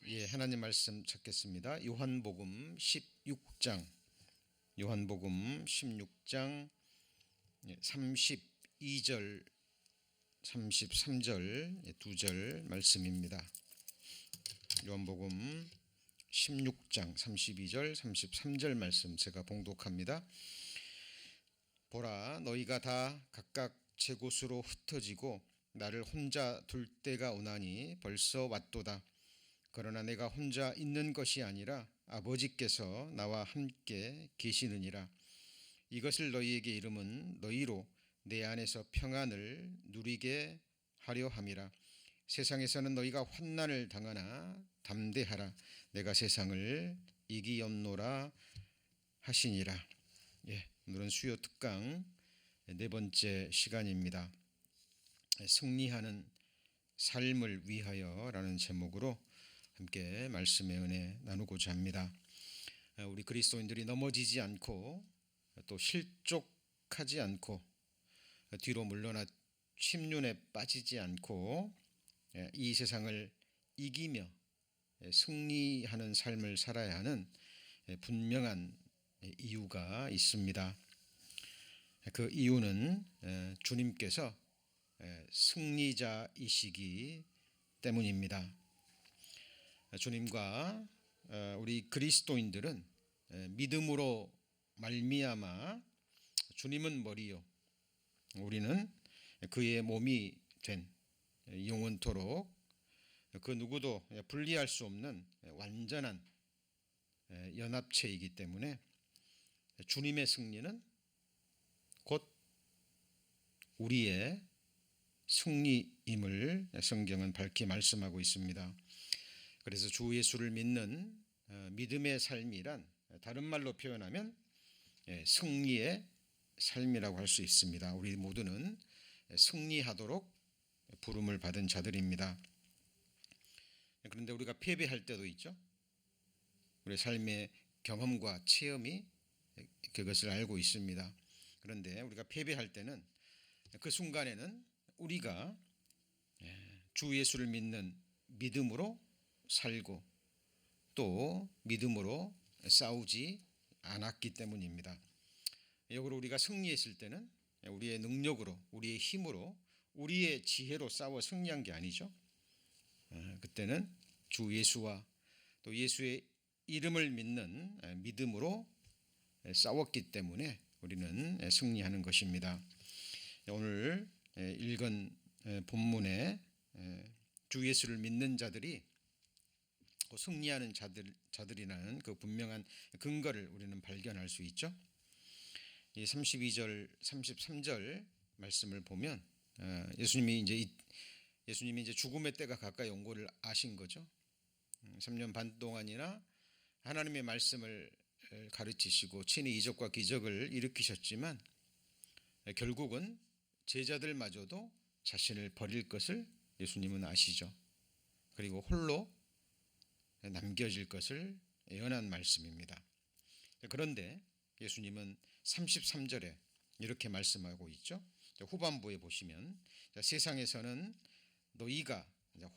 예, 하나님 말씀 찾겠습니다. 요한복음 16장, 요한복음 16장 32절, 33절 두 절 말씀입니다. 요한복음 16장 32절, 33절 말씀 제가 봉독합니다. 보라, 너희가 다 각각 제 곳으로 흩어지고 나를 혼자 둘 때가 오나니 벌써 왔도다. 그러나 내가 혼자 있는 것이 아니라 아버지께서 나와 함께 계시느니라. 이것을 너희에게 이름은 너희로 내 안에서 평안을 누리게 하려 함이라. 세상에서는 너희가 환난을 당하나 담대하라. 내가 세상을 이기었노라 하시니라. 예, 오늘은 수요 특강 네 번째 시간입니다. 승리하는 삶을 위하여라는 제목으로 함께 말씀의 은혜 나누고자 합니다. 우리 그리스도인들이 넘어지지 않고 또 실족하지 않고 뒤로 물러나 침륜에 빠지지 않고 이 세상을 이기며 승리하는 삶을 살아야 하는 분명한 이유가 있습니다. 그 이유는 주님께서 승리자이시기 때문입니다. 주님과 우리 그리스도인들은 믿음으로 말미암아 주님은 머리요 우리는 그의 몸이 된 영원토록 그 누구도 분리할 수 없는 완전한 연합체이기 때문에 주님의 승리는 곧 우리의 승리임을 성경은 밝히 말씀하고 있습니다. 그래서 주 예수를 믿는 믿음의 삶이란 다른 말로 표현하면 승리의 삶이라고 할 수 있습니다. 우리 모두는 승리하도록 부름을 받은 자들입니다. 그런데 우리가 패배할 때도 있죠. 우리 삶의 경험과 체험이 그것을 알고 있습니다. 그런데 우리가 패배할 때는 그 순간에는 우리가 주 예수를 믿는 믿음으로 살고 또 믿음으로 싸우지 않았기 때문입니다. 역으로 우리가 승리했을 때는 우리의 능력으로, 우리의 힘으로, 우리의 지혜로 싸워 승리한 게 아니죠. 그때는 주 예수와 또 예수의 이름을 믿는 믿음으로 싸웠기 때문에 우리는 승리하는 것입니다. 오늘 읽은 본문에 주 예수를 믿는 자들이 승리하는 자들이라는 그 분명한 근거를 우리는 발견할 수 있죠. 이 32절, 33절 말씀을 보면 예수님이 이제 죽음의 때가 가까이 온 것을 아신 거죠. 3년 반 동안이나 하나님의 말씀을 가르치시고 친히 이적과 기적을 일으키셨지만 결국은 제자들마저도 자신을 버릴 것을 예수님은 아시죠. 그리고 홀로 남겨질 것을 예언한 말씀입니다. 그런데 예수님은 33절에 이렇게 말씀하고 있죠. 후반부에 보시면 세상에서는 너희가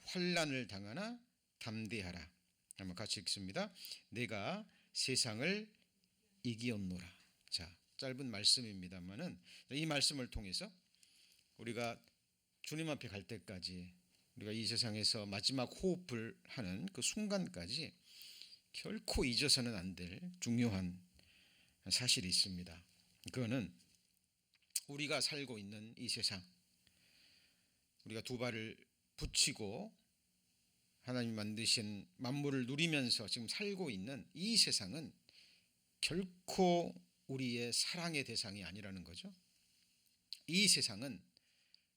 환난을 당하나 담대하라. 한번 같이 읽습니다. 내가 세상을 이기었노라. 자, 짧은 말씀입니다만은 이 말씀을 통해서 우리가 주님 앞에 갈 때까지 우리가 이 세상에서 마지막 호흡을 하는 그 순간까지 결코 잊어서는 안 될 중요한 사실이 있습니다. 그거는 우리가 살고 있는 이 세상, 우리가 두 발을 붙이고 하나님 만드신 만물을 누리면서 지금 살고 있는 이 세상은 결코 우리의 사랑의 대상이 아니라는 거죠. 이 세상은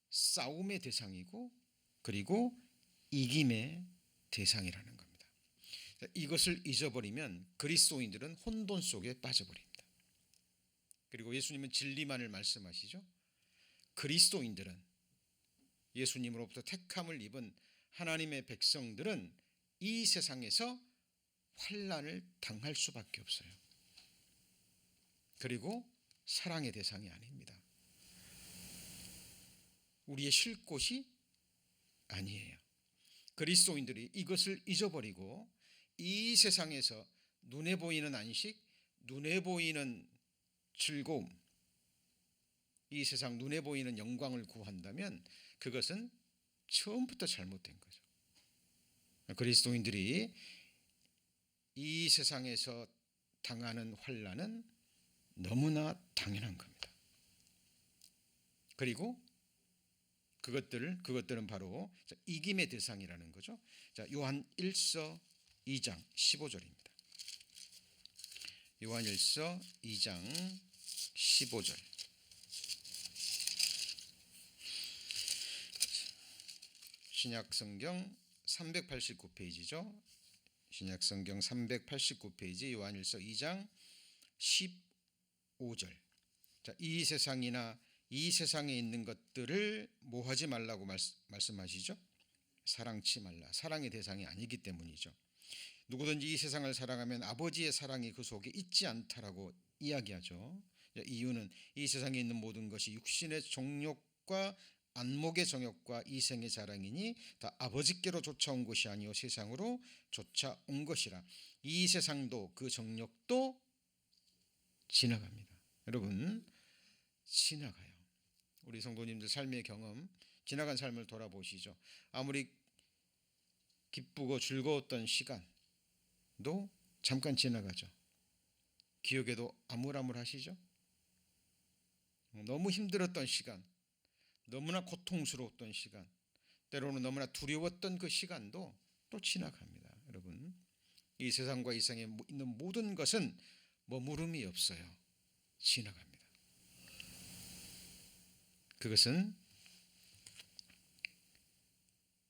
싸움의 대상이고 그리고 이김의 대상이라는 겁니다. 이것을 잊어버리면 그리스도인들은 혼돈 속에 빠져버립니다. 그리고 예수님은 진리만을 말씀하시죠. 그리스도인들은 예수님으로부터 택함을 입은 하나님의 백성들은 이 세상에서 환난을 당할 수밖에 없어요. 그리고 사랑의 대상이 아닙니다. 우리의 쉴 곳이 아니에요. 그리스도인들이 이것을 잊어버리고 이 세상에서 눈에 보이는 안식, 눈에 보이는 즐거움, 이 세상 눈에 보이는 영광을 구한다면 그것은 처음부터 잘못된 거죠. 그리스도인들이 이 세상에서 당하는 환난은 너무나 당연한 겁니다. 그리고 그것들은 바로 이김의 대상이라는 거죠. 자, 요한 1서 2장 15절입니다. 요한 1서 2장 15절. 신약성경 389페이지죠. 신약성경 389페이지 요한일서 2장 15절. 자, 이 세상이나 이 세상에 있는 것들을 뭐 하지 말라고 말씀하시죠? 사랑치 말라. 사랑의 대상이 아니기 때문이죠. 누구든지 이 세상을 사랑하면 아버지의 사랑이 그 속에 있지 않다라고 이야기하죠. 이유는 이 세상에 있는 모든 것이 육신의 정욕과 안목의 정욕과 이생의 자랑이니 다 아버지께로 쫓아온 것이 아니요 세상으로 쫓아온 것이라. 이 세상도 그 정욕도 지나갑니다. 여러분, 지나가요. 우리 성도님들 삶의 경험, 지나간 삶을 돌아보시죠. 아무리 기쁘고 즐거웠던 시간도 잠깐 지나가죠. 기억에도 아물아물하시죠. 너무 힘들었던 시간, 너무나 고통스러웠던 시간, 때로는 너무나 두려웠던 그 시간도 또 지나갑니다. 여러분, 이 세상과 이 세상에 있는 모든 것은 머무름이 없어요. 지나갑니다. 그것은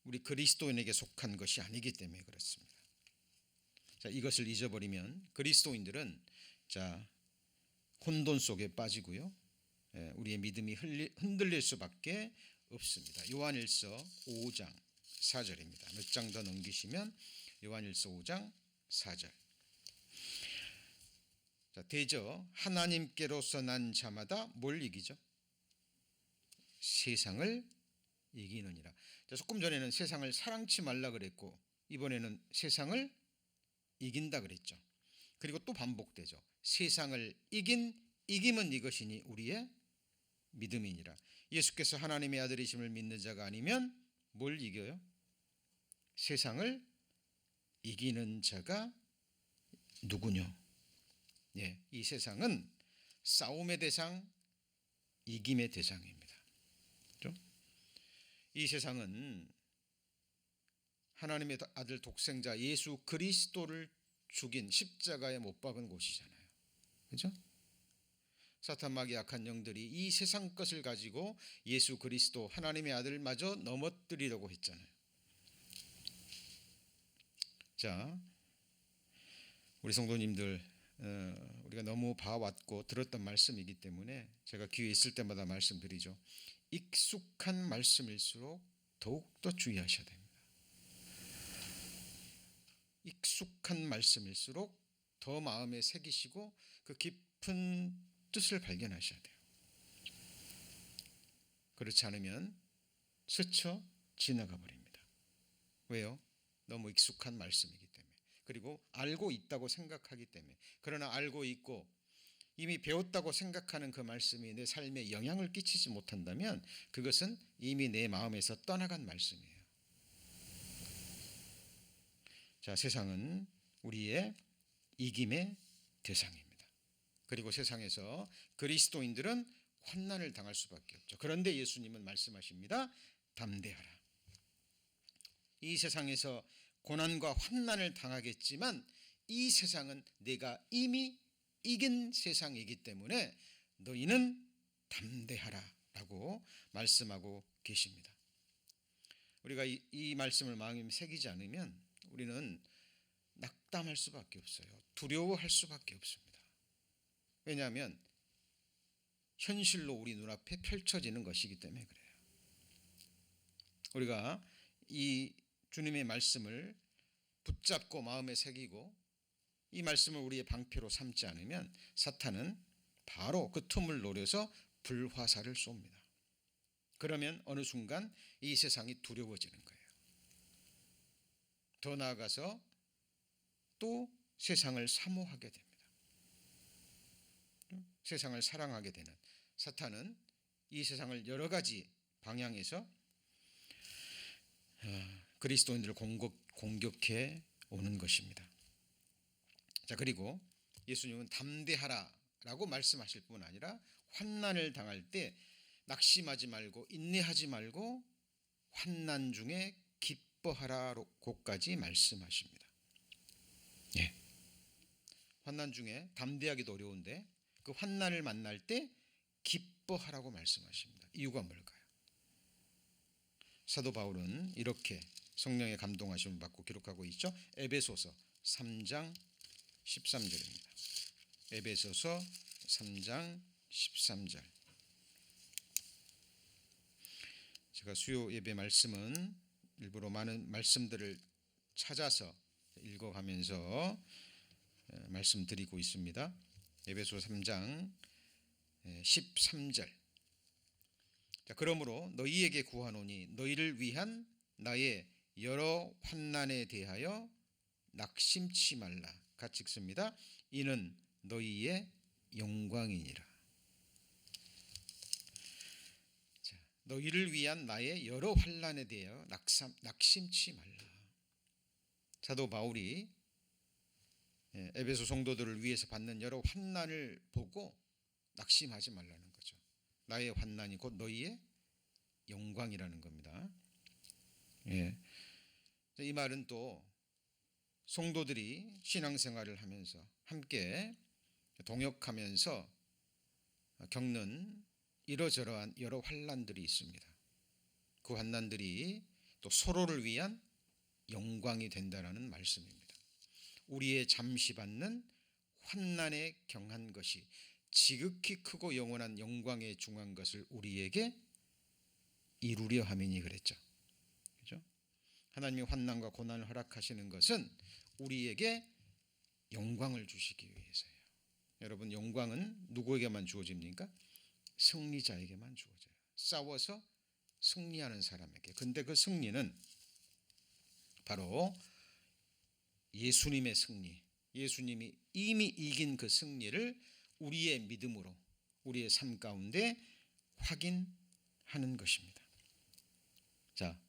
우리 그리스도인에게 속한 것이 아니기 때문에 그렇습니다. 자, 이것을 잊어버리면 그리스도인들은 혼돈 속에 빠지고요. 우리의 믿음이 흔들릴 수밖에 없습니다. 요한일서 5장 4절입니다. 몇 장 더 넘기시면 요한일서 5장 4절. 자, 대저 하나님께로서 난 자마다 뭘 이기죠? 세상을 이기느니라. 자, 조금 전에는 세상을 사랑치 말라 그랬고 이번에는 세상을 이긴다 그랬죠. 그리고 또 반복되죠. 세상을 이김은 이것이니 우리의 믿음이니라. 예수께서 하나님의 아들이심을 믿는 자가 아니면 뭘 이겨요? 세상을 이기는 자가 누구냐? 이 세상은 싸움의 대상, 이김의 대상입니다. 그렇죠? 이 세상은 하나님의 아들 독생자 예수 그리스도를 죽인 십자가에 못 박은 곳이잖아요. 그렇죠? 사탄 마귀 악한 영들이 이 세상 것을 가지고 예수 그리스도 하나님의 아들마저 넘어뜨리려고 했잖아요. 자, 우리 성도님들, 우리가 너무 봐왔고 들었던 말씀이기 때문에 제가 기회 있을 때마다 말씀드리죠. 익숙한 말씀일수록 더욱더 주의하셔야 됩니다. 익숙한 말씀일수록 더 마음에 새기시고 그 깊은 뜻을 발견하셔야 돼요. 그렇지 않으면 스쳐 지나가 버립니다. 왜요? 너무 익숙한 말씀이기 때문에. 그리고 알고 있다고 생각하기 때문에. 그러나 알고 있고 이미 배웠다고 생각하는 그 말씀이 내 삶에 영향을 끼치지 못한다면 그것은 이미 내 마음에서 떠나간 말씀이에요. 자, 세상은 우리의 이김의 대상입니다. 그리고 세상에서 그리스도인들은 환난을 당할 수밖에 없죠. 그런데 예수님은 말씀하십니다. 담대하라. 이 세상에서 고난과 환난을 당하겠지만 이 세상은 내가 이미 이긴 세상이기 때문에 너희는 담대하라 라고 말씀하고 계십니다. 우리가 이 말씀을 마음에 새기지 않으면 우리는 낙담할 수밖에 없어요. 두려워할 수밖에 없습니다. 왜냐하면 현실로 우리 눈앞에 펼쳐지는 것이기 때문에 그래요. 우리가 이 주님의 말씀을 붙잡고 마음에 새기고 이 말씀을 우리의 방패로 삼지 않으면 사탄은 바로 그 틈을 노려서 불화살을 쏩니다. 그러면 어느 순간 이 세상이 두려워지는 거예요. 더 나아가서 또 세상을 사모하게 됩니다. 세상을 사랑하게 되는 사탄은 이 세상을 여러 가지 방향에서 그리스도인들을 공격해 오는 것입니다. 자, 그리고 예수님은 담대하라라고 말씀하실 뿐 아니라 환난을 당할 때 낙심하지 말고 인내하지 말고 환난 중에 기뻐하라고까지 말씀하십니다. 예. 환난 중에 담대하기도 어려운데 그 환난을 만날 때 기뻐하라고 말씀하십니다. 이유가 뭘까요? 사도 바울은 이렇게 성령의 감동하심을 받고 기록하고 있죠. 에베소서 3장 13절입니다. 에베소서 3장 13절. 제가 수요 예배 말씀은 일부러 많은 말씀들을 찾아서 읽어가면서 말씀드리고 있습니다. 에베소 3장 13절. 자, 그러므로 너희에게 구하노니 너희를 위한 나의 여러 환난에 대하여 낙심치 말라. 같이 읽습니다. 이는 너희의 영광이니라. 자, 너희를 위한 나의 여러 환난에 대하여 낙심치 말라. 사도 바울이 에베소 성도들을 위해서 받는 여러 환난을 보고 낙심하지 말라는 거죠. 나의 환난이 곧 너희의 영광이라는 겁니다. 예. 이 말은 또 성도들이 신앙생활을 하면서 함께 동역하면서 겪는 이러저러한 여러 환난들이 있습니다. 그 환난들이 또 서로를 위한 영광이 된다는 말씀입니다. 우리의 잠시 받는 환난에 경한 것이 지극히 크고 영원한 영광에 중한 것을 우리에게 이루려 함이니 그랬죠. 그렇죠? 하나님이 환난과 고난을 허락하시는 것은 우리에게 영광을 주시기 위해서예요. 여러분, 영광은 누구에게만 주어집니까? 승리자에게만 주어져요. 싸워서 승리하는 사람에게. 근데 그 승리는 바로 예수님의 승리, 예수님이 이미 이긴 그 승리를 우리의 믿음으로 우리의 삶 가운데 확인하는 것입니다. 자,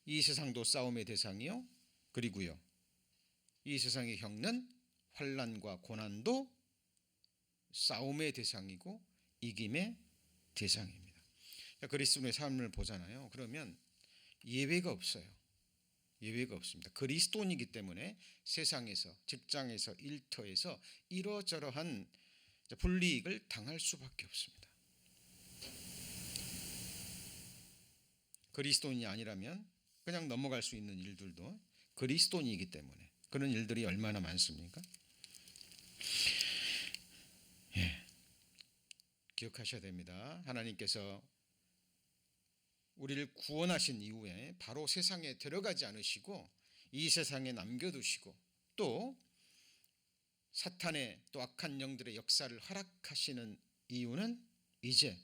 이 세상도 싸움의 대상이요. 그리고요, 이 세상이 겪는 환난과 고난도 싸움의 대상이고 이김의 대상입니다. 그리스도인의 삶을 보잖아요. 그러면 예외가 없어요. 예외가 없습니다. 그리스도인이기 때문에 세상에서, 직장에서, 일터에서 이러저러한 불이익을 당할 수밖에 없습니다. 그리스도인이 아니라면 그냥 넘어갈 수 있는 일들도 그리스도인이기 때문에 그런 일들이 얼마나 많습니까? 예. 기억하셔야 됩니다. 하나님께서 우리를 구원하신 이후에 바로 세상에 들어가지 않으시고 이 세상에 남겨두시고 또 사탄의 또 악한 영들의 역사를 허락하시는 이유는 이제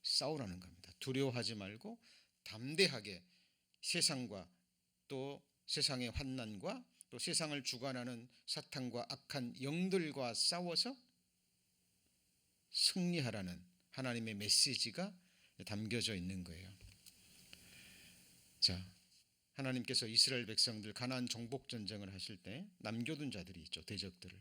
싸우라는 겁니다. 두려워하지 말고 담대하게 세상과 또 세상의 환난과 또 세상을 주관하는 사탄과 악한 영들과 싸워서 승리하라는 하나님의 메시지가 담겨져 있는 거예요. 자, 하나님께서 이스라엘 백성들 가나안 정복 전쟁을 하실 때 남겨둔 자들이 있죠. 대적들을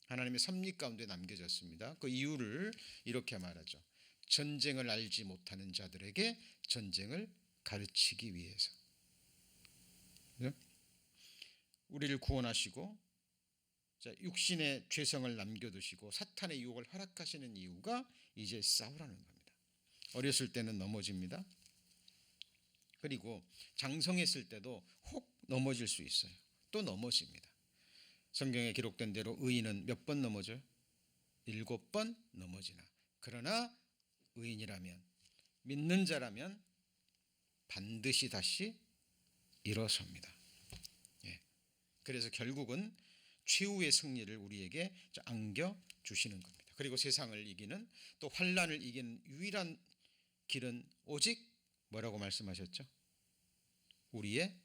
하나님의 섭리 가운데 남겨졌습니다. 그 이유를 이렇게 말하죠. 전쟁을 알지 못하는 자들에게 전쟁을 가르치기 위해서. 우리를 구원하시고 육신의 죄성을 남겨두시고 사탄의 유혹을 허락하시는 이유가 이제 싸우라는 겁니다. 어렸을 때는 넘어집니다. 그리고 장성했을 때도 혹 넘어질 수 있어요. 또 넘어집니다. 성경에 기록된 대로 의인은 몇 번 넘어져요? 7번 넘어지나. 그러나 의인이라면, 믿는 자라면 반드시 다시 일어섭니다. 예. 그래서 결국은 최후의 승리를 우리에게 안겨주시는 겁니다. 그리고 세상을 이기는 또 환난을 이기는 유일한 길은 오직 뭐라고 말씀하셨죠? 우리의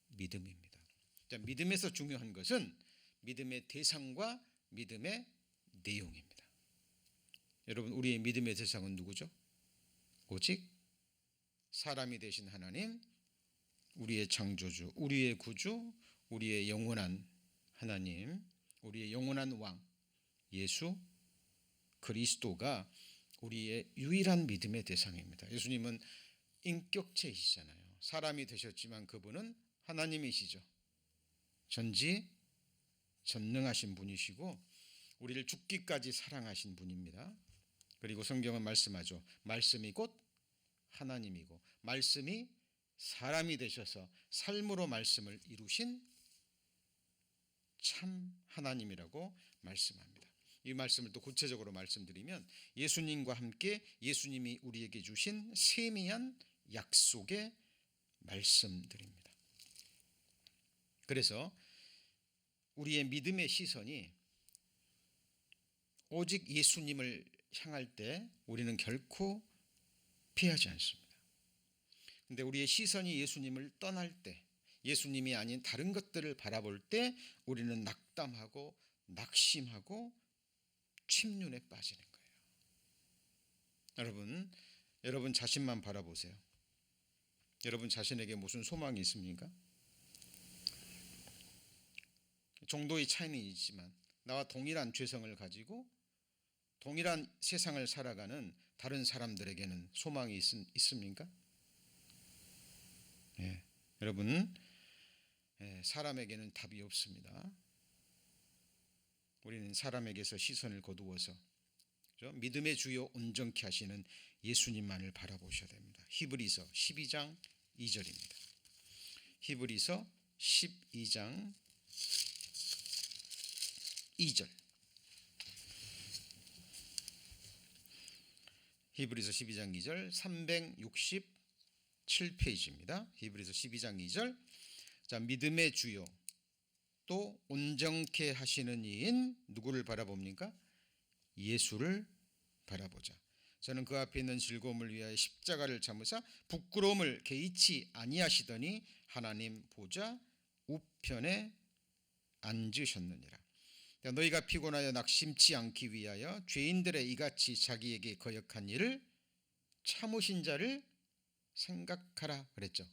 믿음입니다. 자, 믿음에서 중요한 것은 믿음의 대상과 믿음의 내용입니다. 여러분, 우리의 믿음의 대상은 누구죠? 오직 사람이 되신 하나님, 우리의 창조주, 우리의 구주, 우리의 영원한 하나님, 우리의 영원한 왕 예수 그리스도가 우리의 유일한 믿음의 대상입니다. 예수님은 인격체이시잖아요. 사람이 되셨지만 그분은 하나님이시죠. 전지전능하신 분이시고 우리를 죽기까지 사랑하신 분입니다. 그리고 성경은 말씀하죠. 말씀이 곧 하나님이고 말씀이 사람이 되셔서 삶으로 말씀을 이루신 참 하나님이라고 말씀합니다. 이 말씀을 또 구체적으로 말씀드리면 예수님과 함께 예수님이 우리에게 주신 세미한 약속의 말씀들입니다. 그래서 우리의 믿음의 시선이 오직 예수님을 향할 때 우리는 결코 피하지 않습니다. 그런데 우리의 시선이 예수님을 떠날 때, 예수님이 아닌 다른 것들을 바라볼 때 우리는 낙담하고 낙심하고 침륜에 빠지는 거예요. 여러분 자신만 바라보세요. 여러분 자신에게 무슨 소망이 있습니까? 정도의 차이는 있지만 나와 동일한 죄성을 가지고 동일한 세상을 살아가는 다른 사람들에게는 소망이 있습니까? 여러분, 사람에게는 답이 없습니다. 우리는 사람에게서 시선을 거두어서 믿음의 주요 온전케 하시는 예수님만을 바라보셔야 됩니다. 히브리서 12장 2절입니다. 히브리서 12장 2절. 히브리서 12장 2절 367페이지입니다. 히브리서 12장 2절. 자, 믿음의 주요 또 온전케 하시는 이인 누구를 바라봅니까? 예수를 바라보자. 저는 그 앞에 있는 즐거움을 위하여 십자가를 참으사 부끄러움을 개의치 아니하시더니 하나님 보좌 우편에 앉으셨느니라. 너희가 피곤하여 낙심치 않기 위하여 죄인들의 이같이 자기에게 거역한 일을 참으신 자를 생각하라 그랬죠.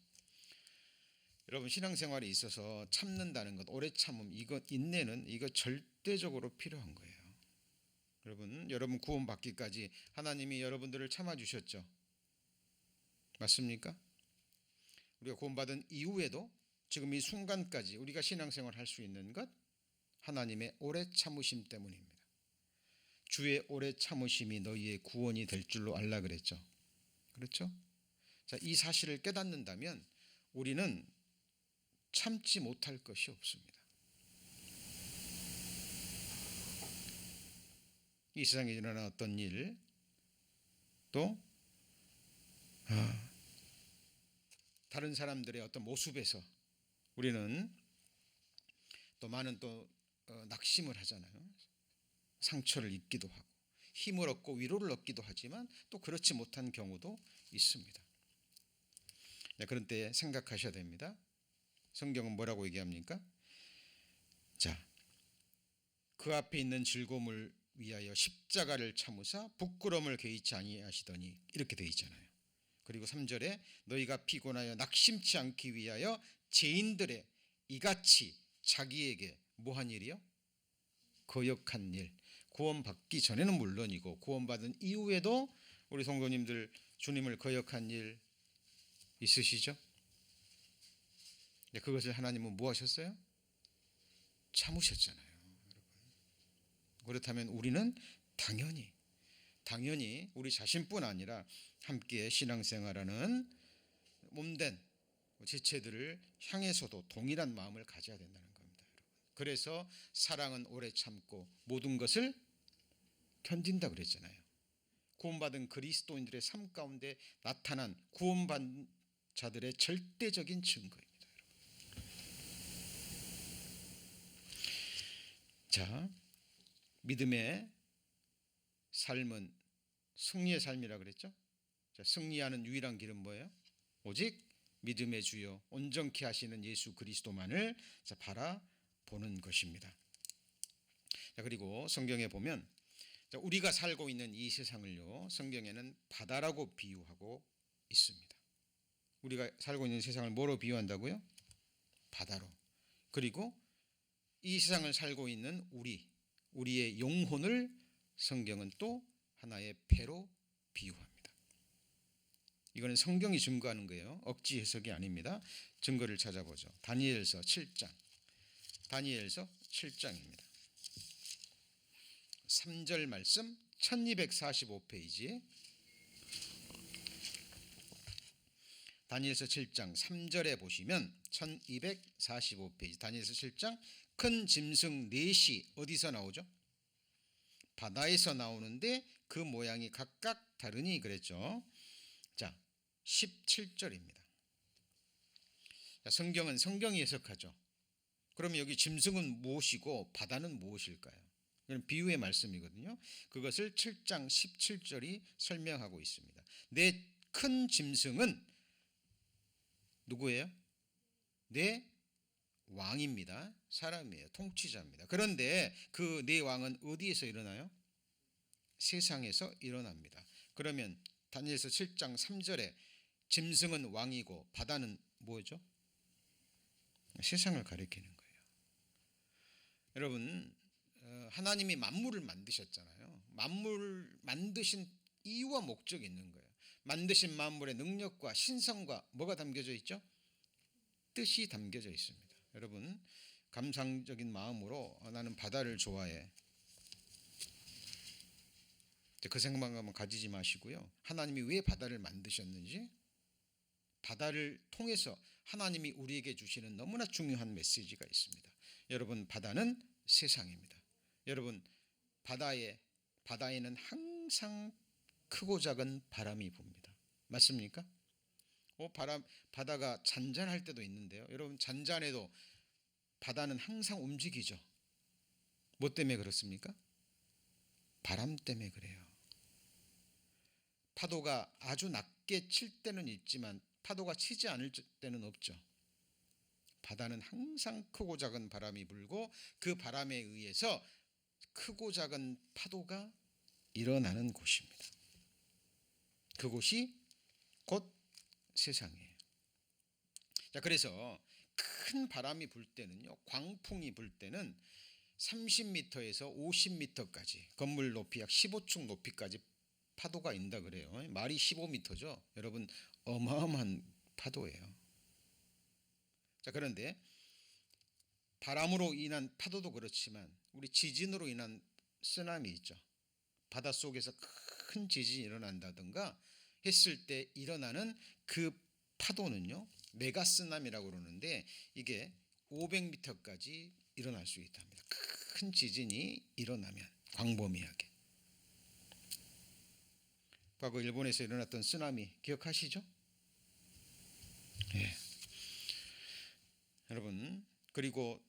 여러분, 신앙생활에 있어서 참는다는 것, 오래 참음, 이것 인내는 이거 절대적으로 필요한 거예요. 여러분 구원받기까지 하나님이 여러분들을 참아주셨죠. 맞습니까? 우리가 구원받은 이후에도 지금 이 순간까지 우리가 신앙생활을 할 수 있는 것 하나님의 오래 참으심 때문입니다. 주의 오래 참으심이 너희의 구원이 될 줄로 알라 그랬죠. 그렇죠? 자, 이 사실을 깨닫는다면 우리는 참지 못할 것이 없습니다. 이 세상에 일어나는 어떤 일, 또 다른 사람들의 어떤 모습에서 우리는 또 많은 낙심을 하잖아요. 상처를 입기도 하고 힘을 얻고 위로를 얻기도 하지만 또 그렇지 못한 경우도 있습니다. 그런 때 생각하셔야 됩니다. 성경은 뭐라고 얘기합니까? 자, 그 앞에 있는 즐거움을 위하여 십자가를 참으사 부끄러움을 개의치 아니하시더니 이렇게 되어 있잖아요. 그리고 3절에 너희가 피곤하여 낙심치 않기 위하여 죄인들의 이같이 자기에게 뭐한 일이요? 거역한 일. 구원받기 전에는 물론이고 구원받은 이후에도 우리 성도님들 주님을 거역한 일 있으시죠? 그것을 하나님은 뭐 하셨어요? 참으셨잖아요. 그렇다면 우리는 당연히 우리 자신뿐 아니라 함께 신앙생활하는 몸된 지체들을 향해서도 동일한 마음을 가져야 된다는 겁니다. 그래서 사랑은 오래 참고 모든 것을 견딘다 그랬잖아요. 구원받은 그리스도인들의 삶 가운데 나타난 구원받은 자들의 절대적인 증거입니다. 자, 믿음의 삶은 승리의 삶이라 그랬죠. 자, 승리하는 유일한 길은 뭐예요? 오직 믿음의 주요 온전케 하시는 예수 그리스도만을 바라보는 것입니다. 자, 그리고 성경에 보면 우리가 살고 있는 이 세상을요, 성경에는 바다라고 비유하고 있습니다. 우리가 살고 있는 세상을 뭐로 비유한다고요? 바다로. 그리고 이 세상을 살고 있는 우리의 영혼을 성경은 또 하나의 배로 비유합니다. 이거는 성경이 증거하는 거예요. 억지 해석이 아닙니다. 증거를 찾아보죠. 다니엘서 7장. 다니엘서 7장입니다. 3절 말씀 1245페이지. 다니엘서 7장 3절에 보시면 1245페이지. 다니엘서 7장 큰 짐승 넷이 어디서 나오죠? 바다에서 나오는데 그 모양이 각각 다르니 그랬죠. 자, 17절입니다. 성경은 성경이 해석하죠. 그러면 여기 짐승은 무엇이고 바다는 무엇일까요? 이건 비유의 말씀이거든요. 그것을 7장 17절이 설명하고 있습니다. 내 큰 짐승은 누구예요? 내 왕입니다. 사람이에요. 통치자입니다. 그런데 그 내 왕은 어디에서 일어나요? 세상에서 일어납니다. 그러면 다니엘서 7장 3절에 짐승은 왕이고 바다는 뭐죠? 세상을 가리키는 거예요. 여러분, 하나님이 만물을 만드셨잖아요. 만물을 만드신 이유와 목적이 있는 거예요. 만드신 만물의 능력과 신성과 뭐가 담겨져 있죠? 뜻이 담겨져 있습니다. 여러분, 감상적인 마음으로 나는 바다를 좋아해. 그 생각만 가지지 마시고요. 하나님이 왜 바다를 만드셨는지, 바다를 통해서 하나님이 우리에게 주시는 너무나 중요한 메시지가 있습니다. 여러분, 바다는 세상입니다. 여러분, 바다에는 항상 크고 작은 바람이 붑니다. 맞습니까? 바다가 잔잔할 때도 있는데요. 여러분, 잔잔해도 바다는 항상 움직이죠. 뭐 때문에 그렇습니까? 바람 때문에 그래요. 파도가 아주 낮게 칠 때는 있지만 파도가 치지 않을 때는 없죠. 바다는 항상 크고 작은 바람이 불고 그 바람에 의해서 크고 작은 파도가 일어나는 곳입니다. 그곳이 곧 세상이에요. 자, 그래서 큰 바람이 불 때는요, 광풍이 불 때는 30m에서 50m까지, 건물 높이 약 15층 높이까지 파도가 인다 그래요. 말이 15m죠. 여러분, 어마어마한 파도예요. 자, 그런데 바람으로 인한 파도도 그렇지만 우리 지진으로 인한 쓰나미 있죠. 바닷속에서 큰 지진이 일어난다든가 했을 때 일어나는 그 파도는요, 메가 쓰나미라고 그러는데 이게 500m까지 일어날 수 있답니다. 큰 지진이 일어나면 광범위하게. 과거 일본에서 일어났던 쓰나미 기억하시죠? 네. 여러분, 그리고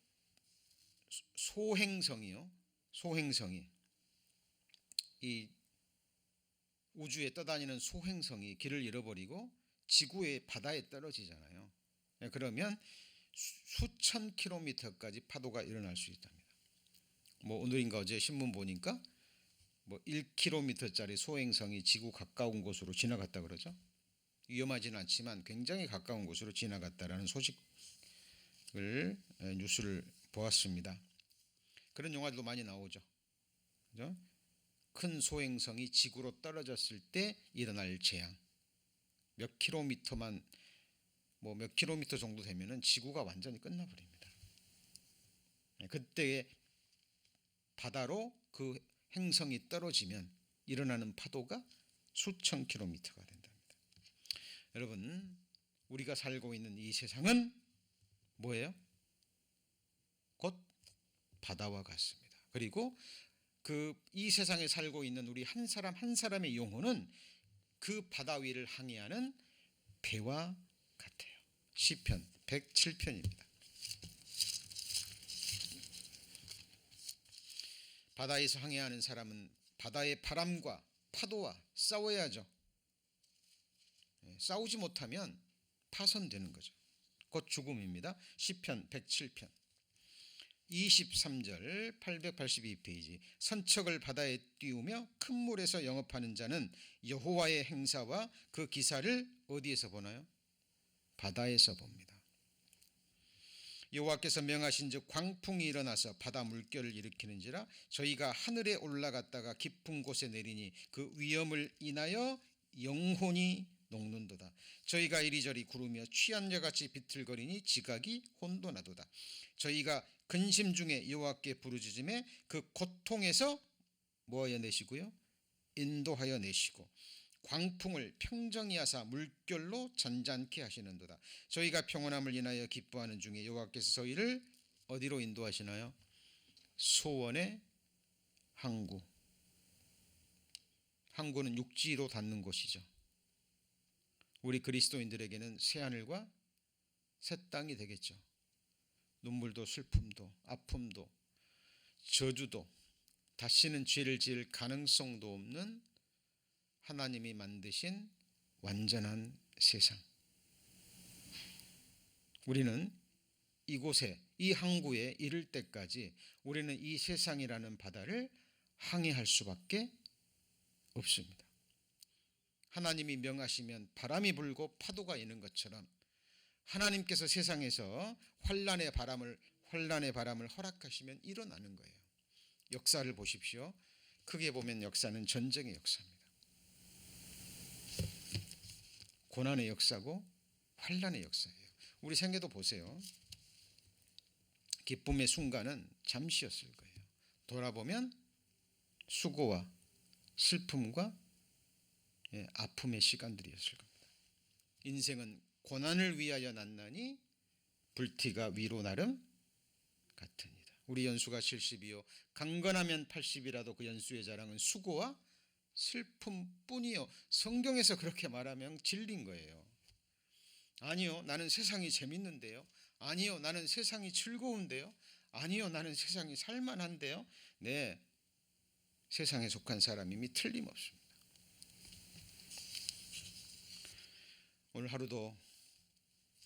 소행성이요. 소행성이 이 우주에 떠다니는 소행성이 길을 잃어버리고 지구의 바다에 떨어지잖아요. 그러면 수천 킬로미터까지 파도가 일어날 수 있답니다. 뭐 오늘인가 어제 신문 보니까 뭐 1km짜리 소행성이 지구 가까운 곳으로 지나갔다 그러죠. 위험하지는 않지만 굉장히 가까운 곳으로 지나갔다라는 소식을 뉴스를 보았습니다. 그런 영화들도 많이 나오죠. 그죠? 큰 소행성이 지구로 떨어졌을 때 일어날 재앙. 몇 킬로미터만 뭐 몇 킬로미터 정도 되면은 지구가 완전히 끝나버립니다. 그때에 바다로 그 행성이 떨어지면 일어나는 파도가 수천 킬로미터가 된답니다. 여러분, 우리가 살고 있는 이 세상은 뭐예요? 곧 바다와 같습니다. 그리고 이 세상에 살고 있는 우리 한 사람 한 사람의 영혼은 그 바다 위를 항해하는 배와 같아요. 시편 107편입니다. 바다에서 항해하는 사람은 바다의 바람과 파도와 싸워야죠. 싸우지 못하면 파손되는 거죠. 곧 죽음입니다. 시편 107편 23절 882페이지. 선척을 바다에 띄우며 큰 물에서 영업하는 자는 여호와의 행사와 그 기사를 어디에서 보나요? 바다에서 봅니다. 여호와께서 명하신즉 광풍이 일어나서 바다 물결을 일으키는지라 저희가 하늘에 올라갔다가 깊은 곳에 내리니 그 위험을 인하여 영혼이 녹는도다. 저희가 이리저리 구르며 취한 자같이 비틀거리니 지각이 혼돈하도다. 저희가 근심 중에 여호와께 부르짖음에 그 고통에서 뭐하여 내시고요? 인도하여 내시고 광풍을 평정히 하사 물결로 잔잔케 하시는도다. 저희가 평온함을 인하여 기뻐하는 중에 여호와께서 저희를 어디로 인도하시나요? 소원의 항구. 항구는 육지로 닿는 곳이죠. 우리 그리스도인들에게는 새하늘과 새 땅이 되겠죠. 눈물도 슬픔도 아픔도 저주도 다시는 죄를 지을 가능성도 없는 하나님이 만드신 완전한 세상. 우리는 이곳에 이 항구에 이를 때까지 우리는 이 세상이라는 바다를 항해할 수밖에 없습니다. 하나님이 명하시면 바람이 불고 파도가 있는 것처럼 하나님께서 세상에서 환난의 바람을 허락하시면 일어나는 거예요. 역사를 보십시오. 크게 보면 역사는 전쟁의 역사입니다. 고난의 역사고 환난의 역사예요. 우리 생애도 보세요. 기쁨의 순간은 잠시였을 거예요. 돌아보면 수고와 슬픔과 아픔의 시간들이었을 겁니다. 인생은 고난을 위하여 났나니 불티가 위로 나름 같으니라. 우리 연수가 70이요 강건하면 80이라도 그 연수의 자랑은 수고와 슬픔뿐이요. 성경에서 그렇게 말하면 질린 거예요. 아니요, 나는 세상이 재밌는데요. 아니요, 나는 세상이 즐거운데요. 아니요, 나는 세상이 살만한데요. 네, 세상에 속한 사람임이 틀림없습니다. 오늘 하루도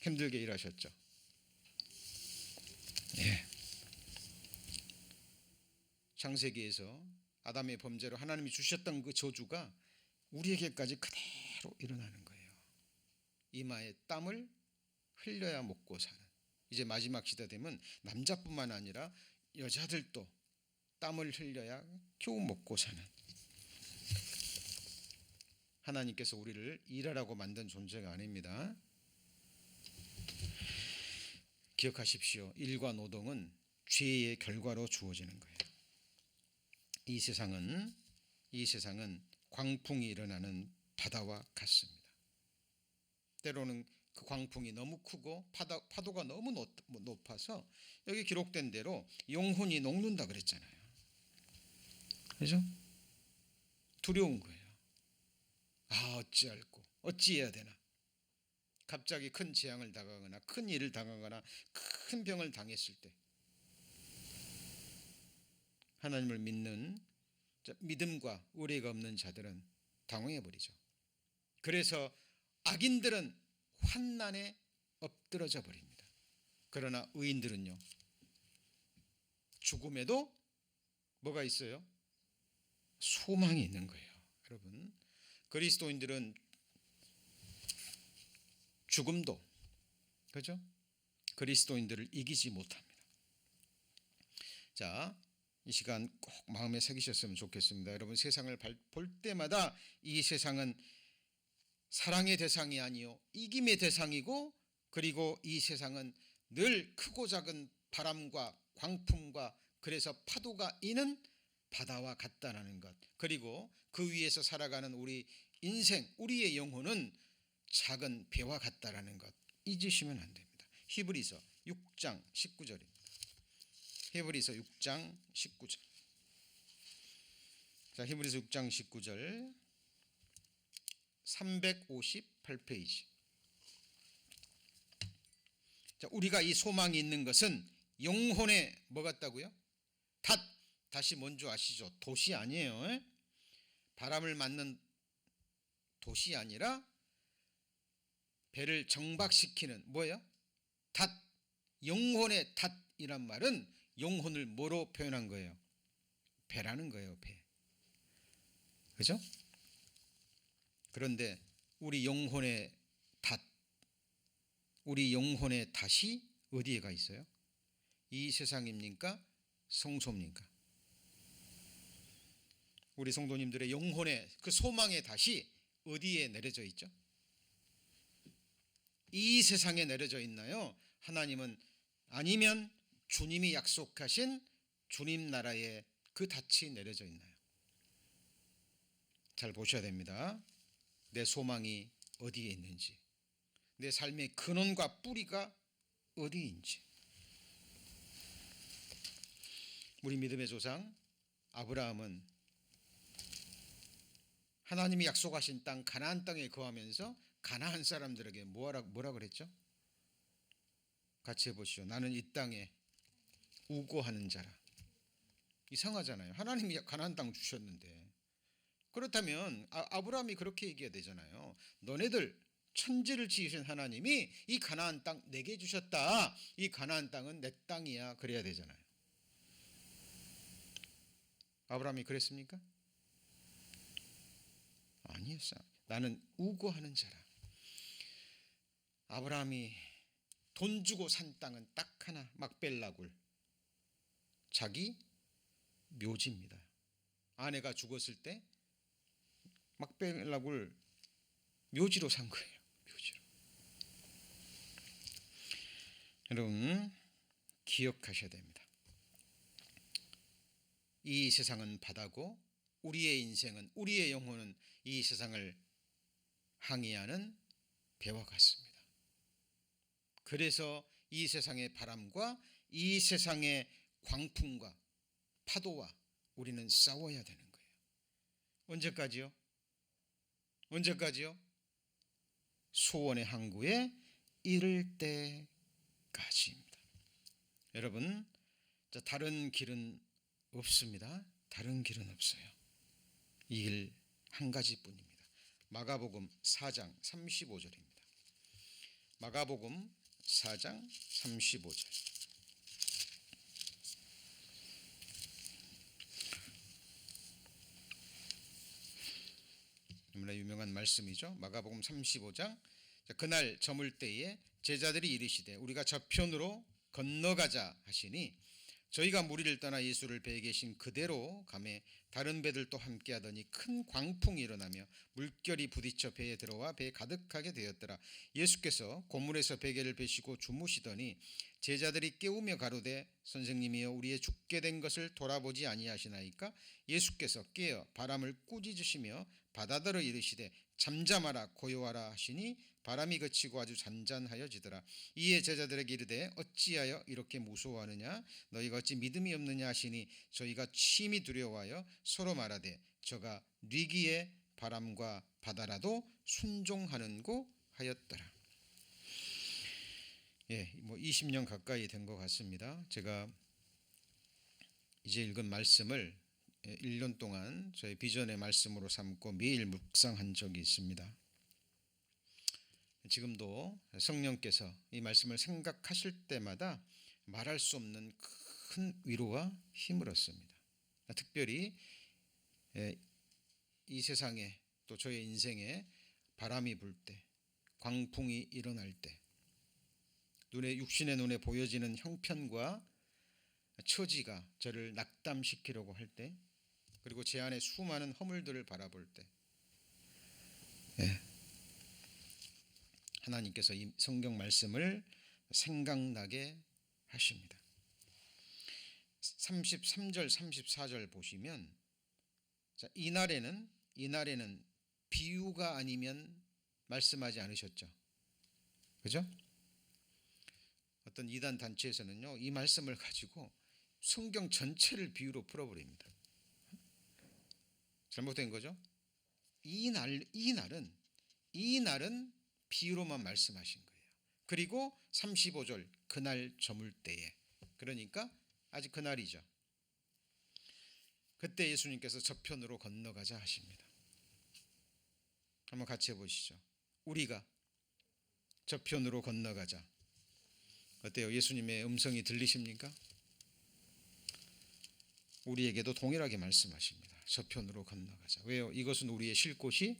힘들게 일하셨죠? 네. 창세기에서 아담의 범죄로 하나님이 주셨던 그 저주가 우리에게까지 그대로 일어나는 거예요. 이마에 땀을 흘려야 먹고 사는. 이제 마지막 시대 되면 남자뿐만 아니라 여자들도 땀을 흘려야 겨우 먹고 사는. 하나님께서 우리를 일하라고 만든 존재가 아닙니다. 기억하십시오. 일과 노동은 죄의 결과로 주어지는 거예요. 이 세상은 광풍이 일어나는 바다와 같습니다. 때로는 그 광풍이 너무 크고 파도가 너무 높아서 여기 기록된 대로 영혼이 녹는다 그랬잖아요. 그렇죠? 두려운 거예요. 어찌할꼬 어찌해야 되나. 갑자기 큰 재앙을 당하거나 큰 일을 당하거나 큰 병을 당했을 때 하나님을 믿는 믿음과 의뢰가 없는 자들은 당황해버리죠. 그래서 악인들은 환난에 엎드러져 버립니다. 그러나 의인들은요, 죽음에도 뭐가 있어요? 소망이 있는 거예요. 여러분, 그리스도인들은 죽음도, 그죠? 그리스도인들을 이기지 못합니다. 자, 이 시간 꼭 마음에 새기셨으면 좋겠습니다. 여러분, 세상을 볼 때마다 이 세상은 사랑의 대상이 아니요 이김의 대상이고, 그리고 이 세상은 늘 크고 작은 바람과 광풍과 그래서 파도가 이는 바다와 같다라는 것, 그리고 그 위에서 살아가는 우리 인생, 우리의 영혼은 작은 배와 같다라는 것 잊으시면 안 됩니다. 히브리서 6장 19절입니다. 히브리서 6장 19절. 자, 히브리서 6장 19절 358페이지. 자, 우리가 이 소망이 있는 것은 영혼의 뭐 같다고요? 다시 뭔지 아시죠? 돛이 아니에요. 바람을 맞는 돛이 아니라 배를 정박시키는 뭐예요? 닷, 영혼의 닷이란 말은 영혼을 뭐로 표현한 거예요? 배라는 거예요. 배. 그죠? 그런데 우리 영혼의 닷, 우리 영혼의 닷이 어디에 가 있어요? 이 세상입니까? 성소입니까? 우리 성도님들의 영혼의 그 소망의 닷이 어디에 내려져 있죠? 이 세상에 내려져 있나요? 하나님은 아니면 주님이 약속하신 주님 나라에 그 닻이 내려져 있나요? 잘 보셔야 됩니다. 내 소망이 어디에 있는지, 내 삶의 근원과 뿌리가 어디인지. 우리 믿음의 조상 아브라함은 하나님이 약속하신 땅 가나안 땅에 거하면서 가나안 사람들에게 뭐라 그랬죠? 같이 해보시죠. 나는 이 땅에 우고하는 자라. 이상하잖아요. 하나님이 가나안 땅 주셨는데. 그렇다면 아브라함이 그렇게 얘기해야 되잖아요. 너네들 천지를 지으신 하나님이 이 가나안 땅 내게 주셨다. 이 가나안 땅은 내 땅이야. 그래야 되잖아요. 아브라함이 그랬습니까? 아니었어요. 나는 우고하는 자라. 아브라함이 돈 주고 산 땅은 딱 하나, 막벨라굴. 자기 묘지입니다. 아내가 죽었을 때 막벨라굴 묘지로 산 거예요. 묘지로. 여러분 기억하셔야 됩니다. 이 세상은 바다고 우리의 인생은, 우리의 영혼은 이 세상을 항해하는 배와 같습니다. 그래서 이 세상의 바람과 이 세상의 광풍과 파도와 우리는 싸워야 되는 거예요. 언제까지요? 언제까지요? 소원의 항구에 이를 때까지입니다. 여러분, 다른 길은 없습니다. 다른 길은 없어요. 이 길 한 가지뿐입니다. 마가복음 4장 35절입니다. 마가복음 4장 35절. 너무나 유명한 말씀이죠. 마가복음 35장. 그날 저물 때에 제자들이 이르시되 우리가 저편으로 건너가자 하시니 저희가 무리를 떠나 예수를 배에 계신 그대로 가매 다른 배들도 함께 하더니 큰 광풍이 일어나며 물결이 부딪혀 배에 들어와 배에 가득하게 되었더라. 예수께서 고물에서 베개를 베시고 주무시더니 제자들이 깨우며 가로되 선생님이여 우리의 죽게 된 것을 돌아보지 아니하시나이까? 예수께서 깨어 바람을 꾸짖으시며 바다더러 이르시되 잠잠하라 고요하라 하시니 바람이 그치고 아주 잔잔하여지더라. 이에 제자들에게 이르되 어찌하여 이렇게 무서워하느냐? 너희가 어찌 믿음이 없느냐 하시니 저희가 심히 두려워하여 서로 말하되 저가 뉘기에 바람과 바다라도 순종하는고 하였더라. 20년 가까이 된 것 같습니다. 제가 이제 읽은 말씀을 1년 동안 저희 비전의 말씀으로 삼고 매일 묵상한 적이 있습니다. 지금도 성령께서 이 말씀을 생각하실 때마다 말할 수 없는 큰 위로와 힘을 얻습니다. 특별히 이 세상에 또 저의 인생에 바람이 불 때, 광풍이 일어날 때, 육신의 눈에 보여지는 형편과 처지가 저를 낙담시키려고 할 때, 그리고 제 안에 수많은 허물들을 바라볼 때, 하나님께서 이 성경 말씀을 생각나게 하십니다. 33절 34절 보시면 이날에는 비유가 아니면 말씀하지 않으셨죠. 그죠? 어떤 이단 단체에서는요 이 말씀을 가지고 성경 전체를 비유로 풀어버립니다. 잘못된 거죠. 이 날은 비유로만 말씀하신 거예요. 그리고 35절 그날 저물 때에, 그러니까 아직 그날이죠. 그때 예수님께서 저편으로 건너가자 하십니다. 한번 같이 해보시죠. 우리가 저편으로 건너가자. 어때요? 예수님의 음성이 들리십니까? 우리에게도 동일하게 말씀하십니다. 저편으로 건너가자. 왜요? 이것은 우리의 쉴 곳이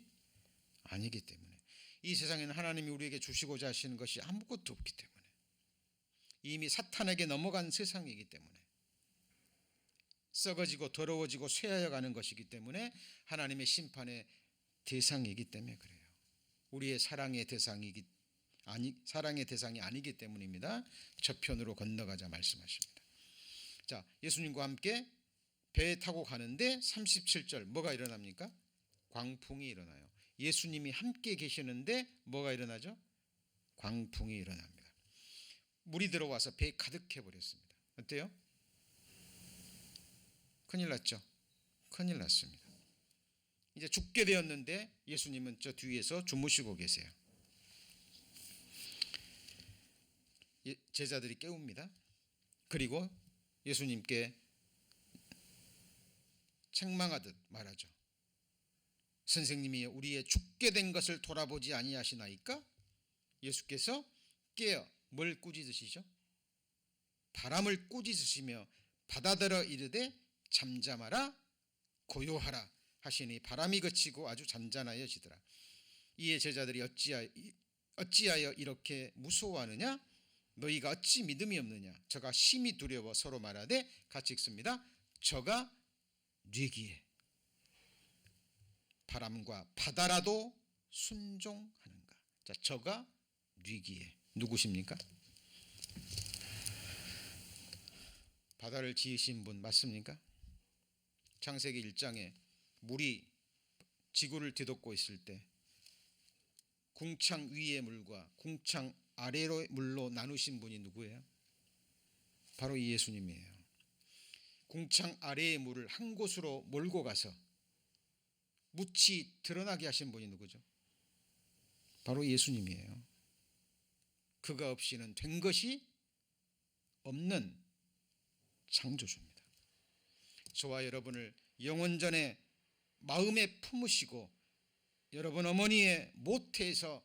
아니기 때문에. 이 세상에는 하나님이 우리에게 주시고자 하시는 것이 아무것도 없기 때문에. 이미 사탄에게 넘어간 세상이기 때문에. 썩어지고 더러워지고 쇠하여 가는 것이기 때문에 하나님의 심판의 대상이기 때문에 그래요. 우리의 사랑의 대상이 아니기 때문입니다. 저편으로 건너가자 말씀하십니다. 자, 예수님과 함께 배에 타고 가는데 37절 뭐가 일어납니까? 광풍이 일어나요. 예수님이 함께 계시는데 뭐가 일어나죠? 광풍이 일어납니다. 물이 들어와서 배에 가득해 버렸습니다. 어때요? 큰일 났죠? 큰일 났습니다. 이제 죽게 되었는데 예수님은 저 뒤에서 주무시고 계세요. 제자들이 깨웁니다. 그리고 예수님께 책망하듯 말하죠. 선생님이 우리의 죽게 된 것을 돌아보지 아니하시나이까? 예수께서 깨어 뭘 꾸짖으시죠? 바람을 꾸짖으시며 바다더러 이르되 잠잠하라 고요하라 하시니 바람이 그치고 아주 잔잔하여지더라. 이에 제자들이 어찌하여 이렇게 무서워하느냐? 너희가 어찌 믿음이 없느냐? 저가 심히 두려워 서로 말하되 같이 읽습니다. 저가 뉘기에 바람과 바다라도 순종하는가? 자, 저가 뉘기에 누구십니까? 바다를 지으신 분 맞습니까? 창세기 1장에 물이 지구를 뒤덮고 있을 때 궁창 위의 물과 궁창 아래의 물로 나누신 분이 누구예요? 바로 이 예수님이에요. 궁창 아래의 물을 한 곳으로 몰고 가서 묻히 드러나게 하신 분이 누구죠? 바로 예수님이에요. 그가 없이는 된 것이 없는 창조주입니다. 저와 여러분을 영원전에 마음에 품으시고 여러분 어머니의 모태에서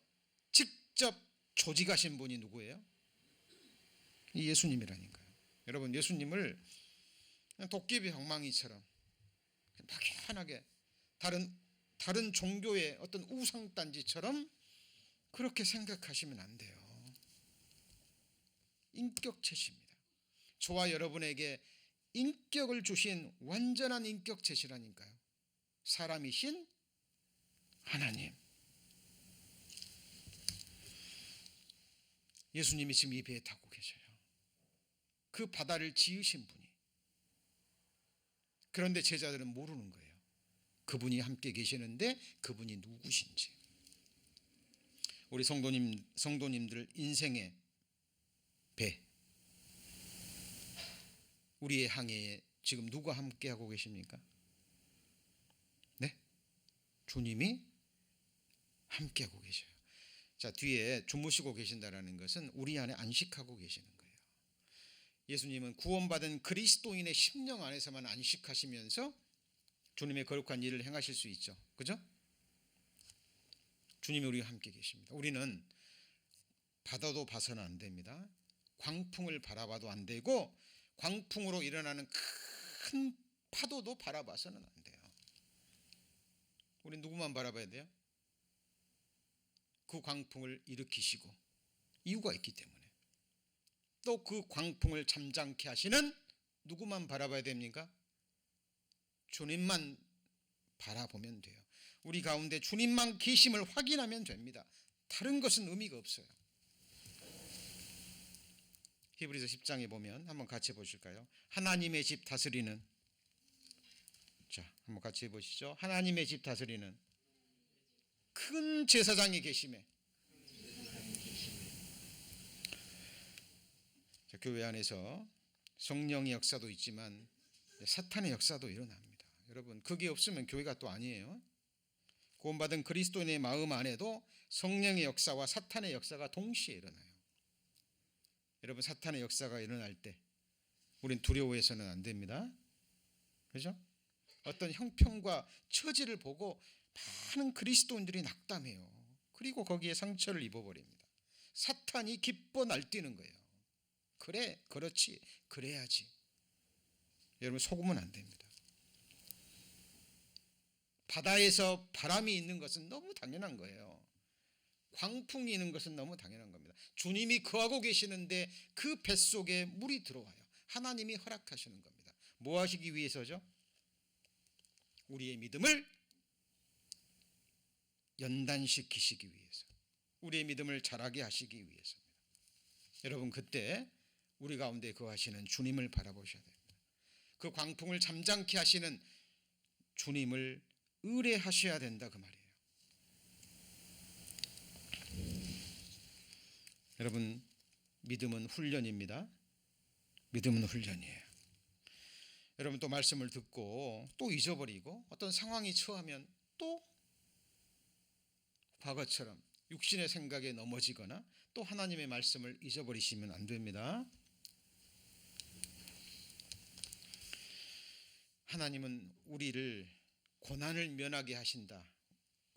직접 조직하신 분이 누구예요? 이 예수님이라니까요. 여러분, 예수님을 도깨비 방망이처럼 막연하게 다른 종교의 어떤 우상단지처럼 그렇게 생각하시면 안 돼요. 인격체십니다. 저와 여러분에게 인격을 주신 완전한 인격체시라니까요. 사람이신 하나님. 예수님이 지금 이 배에 타고 계셔요. 그 바다를 지으신 분이. 그런데 제자들은 모르는 거예요. 그분이 함께 계시는데 그분이 누구신지. 우리 성도님들 인생의 배, 우리의 항해에 지금 누가 함께 하고 계십니까? 네? 주님이 함께 하고 계셔요. 자, 뒤에 주무시고 계신다라는 것은 우리 안에 안식하고 계시는 거예요. 예수님은 구원받은 그리스도인의 심령 안에서만 안식하시면서 주님의 거룩한 일을 행하실 수 있죠. 그죠? 주님이 우리와 함께 계십니다. 우리는 바다도 봐서는 안 됩니다. 광풍을 바라봐도 안 되고 광풍으로 일어나는 큰 파도도 바라봐서는 안 돼요. 우리 누구만 바라봐야 돼요? 그 광풍을 일으키시고 이유가 있기 때문에. 또 그 광풍을 잠잠케 하시는 누구만 바라봐야 됩니까? 주님만 바라보면 돼요. 우리 가운데 주님만 계심을 확인하면 됩니다. 다른 것은 의미가 없어요. 히브리서 10장에 보면 한번 같이 보실까요? 하나님의 집 다스리는, 자, 한번 같이 해보시죠. 하나님의 집 다스리는 큰 제사장이 계심에. 자, 교회 안에서 성령의 역사도 있지만 사탄의 역사도 일어납니다. 여러분, 그게 없으면 교회가 또 아니에요. 구원받은 그리스도인의 마음 안에도 성령의 역사와 사탄의 역사가 동시에 일어나요. 여러분, 사탄의 역사가 일어날 때 우린 두려워해서는 안 됩니다. 그렇죠? 어떤 형편과 처지를 보고 많은 그리스도인들이 낙담해요. 그리고 거기에 상처를 입어버립니다. 사탄이 기뻐 날뛰는 거예요. 그래, 그렇지, 그래야지. 여러분, 속으면 안 됩니다. 바다에서 바람이 있는 것은 너무 당연한 거예요. 광풍이 있는 것은 너무 당연한 겁니다. 주님이 거하고 계시는데 그 뱃속에 물이 들어와요. 하나님이 허락하시는 겁니다. 뭐 하시기 위해서죠? 우리의 믿음을 연단시키시기 위해서, 우리의 믿음을 자라게 하시기 위해서입니다. 여러분, 그때 우리 가운데 거하시는 주님을 바라보셔야 됩니다. 그 광풍을 잠잠케 하시는 주님을 의뢰하셔야 된다, 그 말이에요. 여러분, 믿음은 훈련입니다. 믿음은 훈련이에요. 여러분, 또 말씀을 듣고 또 잊어버리고 어떤 상황이 처하면 또 과거처럼 육신의 생각에 넘어지거나 또 하나님의 말씀을 잊어버리시면 안 됩니다. 하나님은 우리를 고난을 면하게 하신다,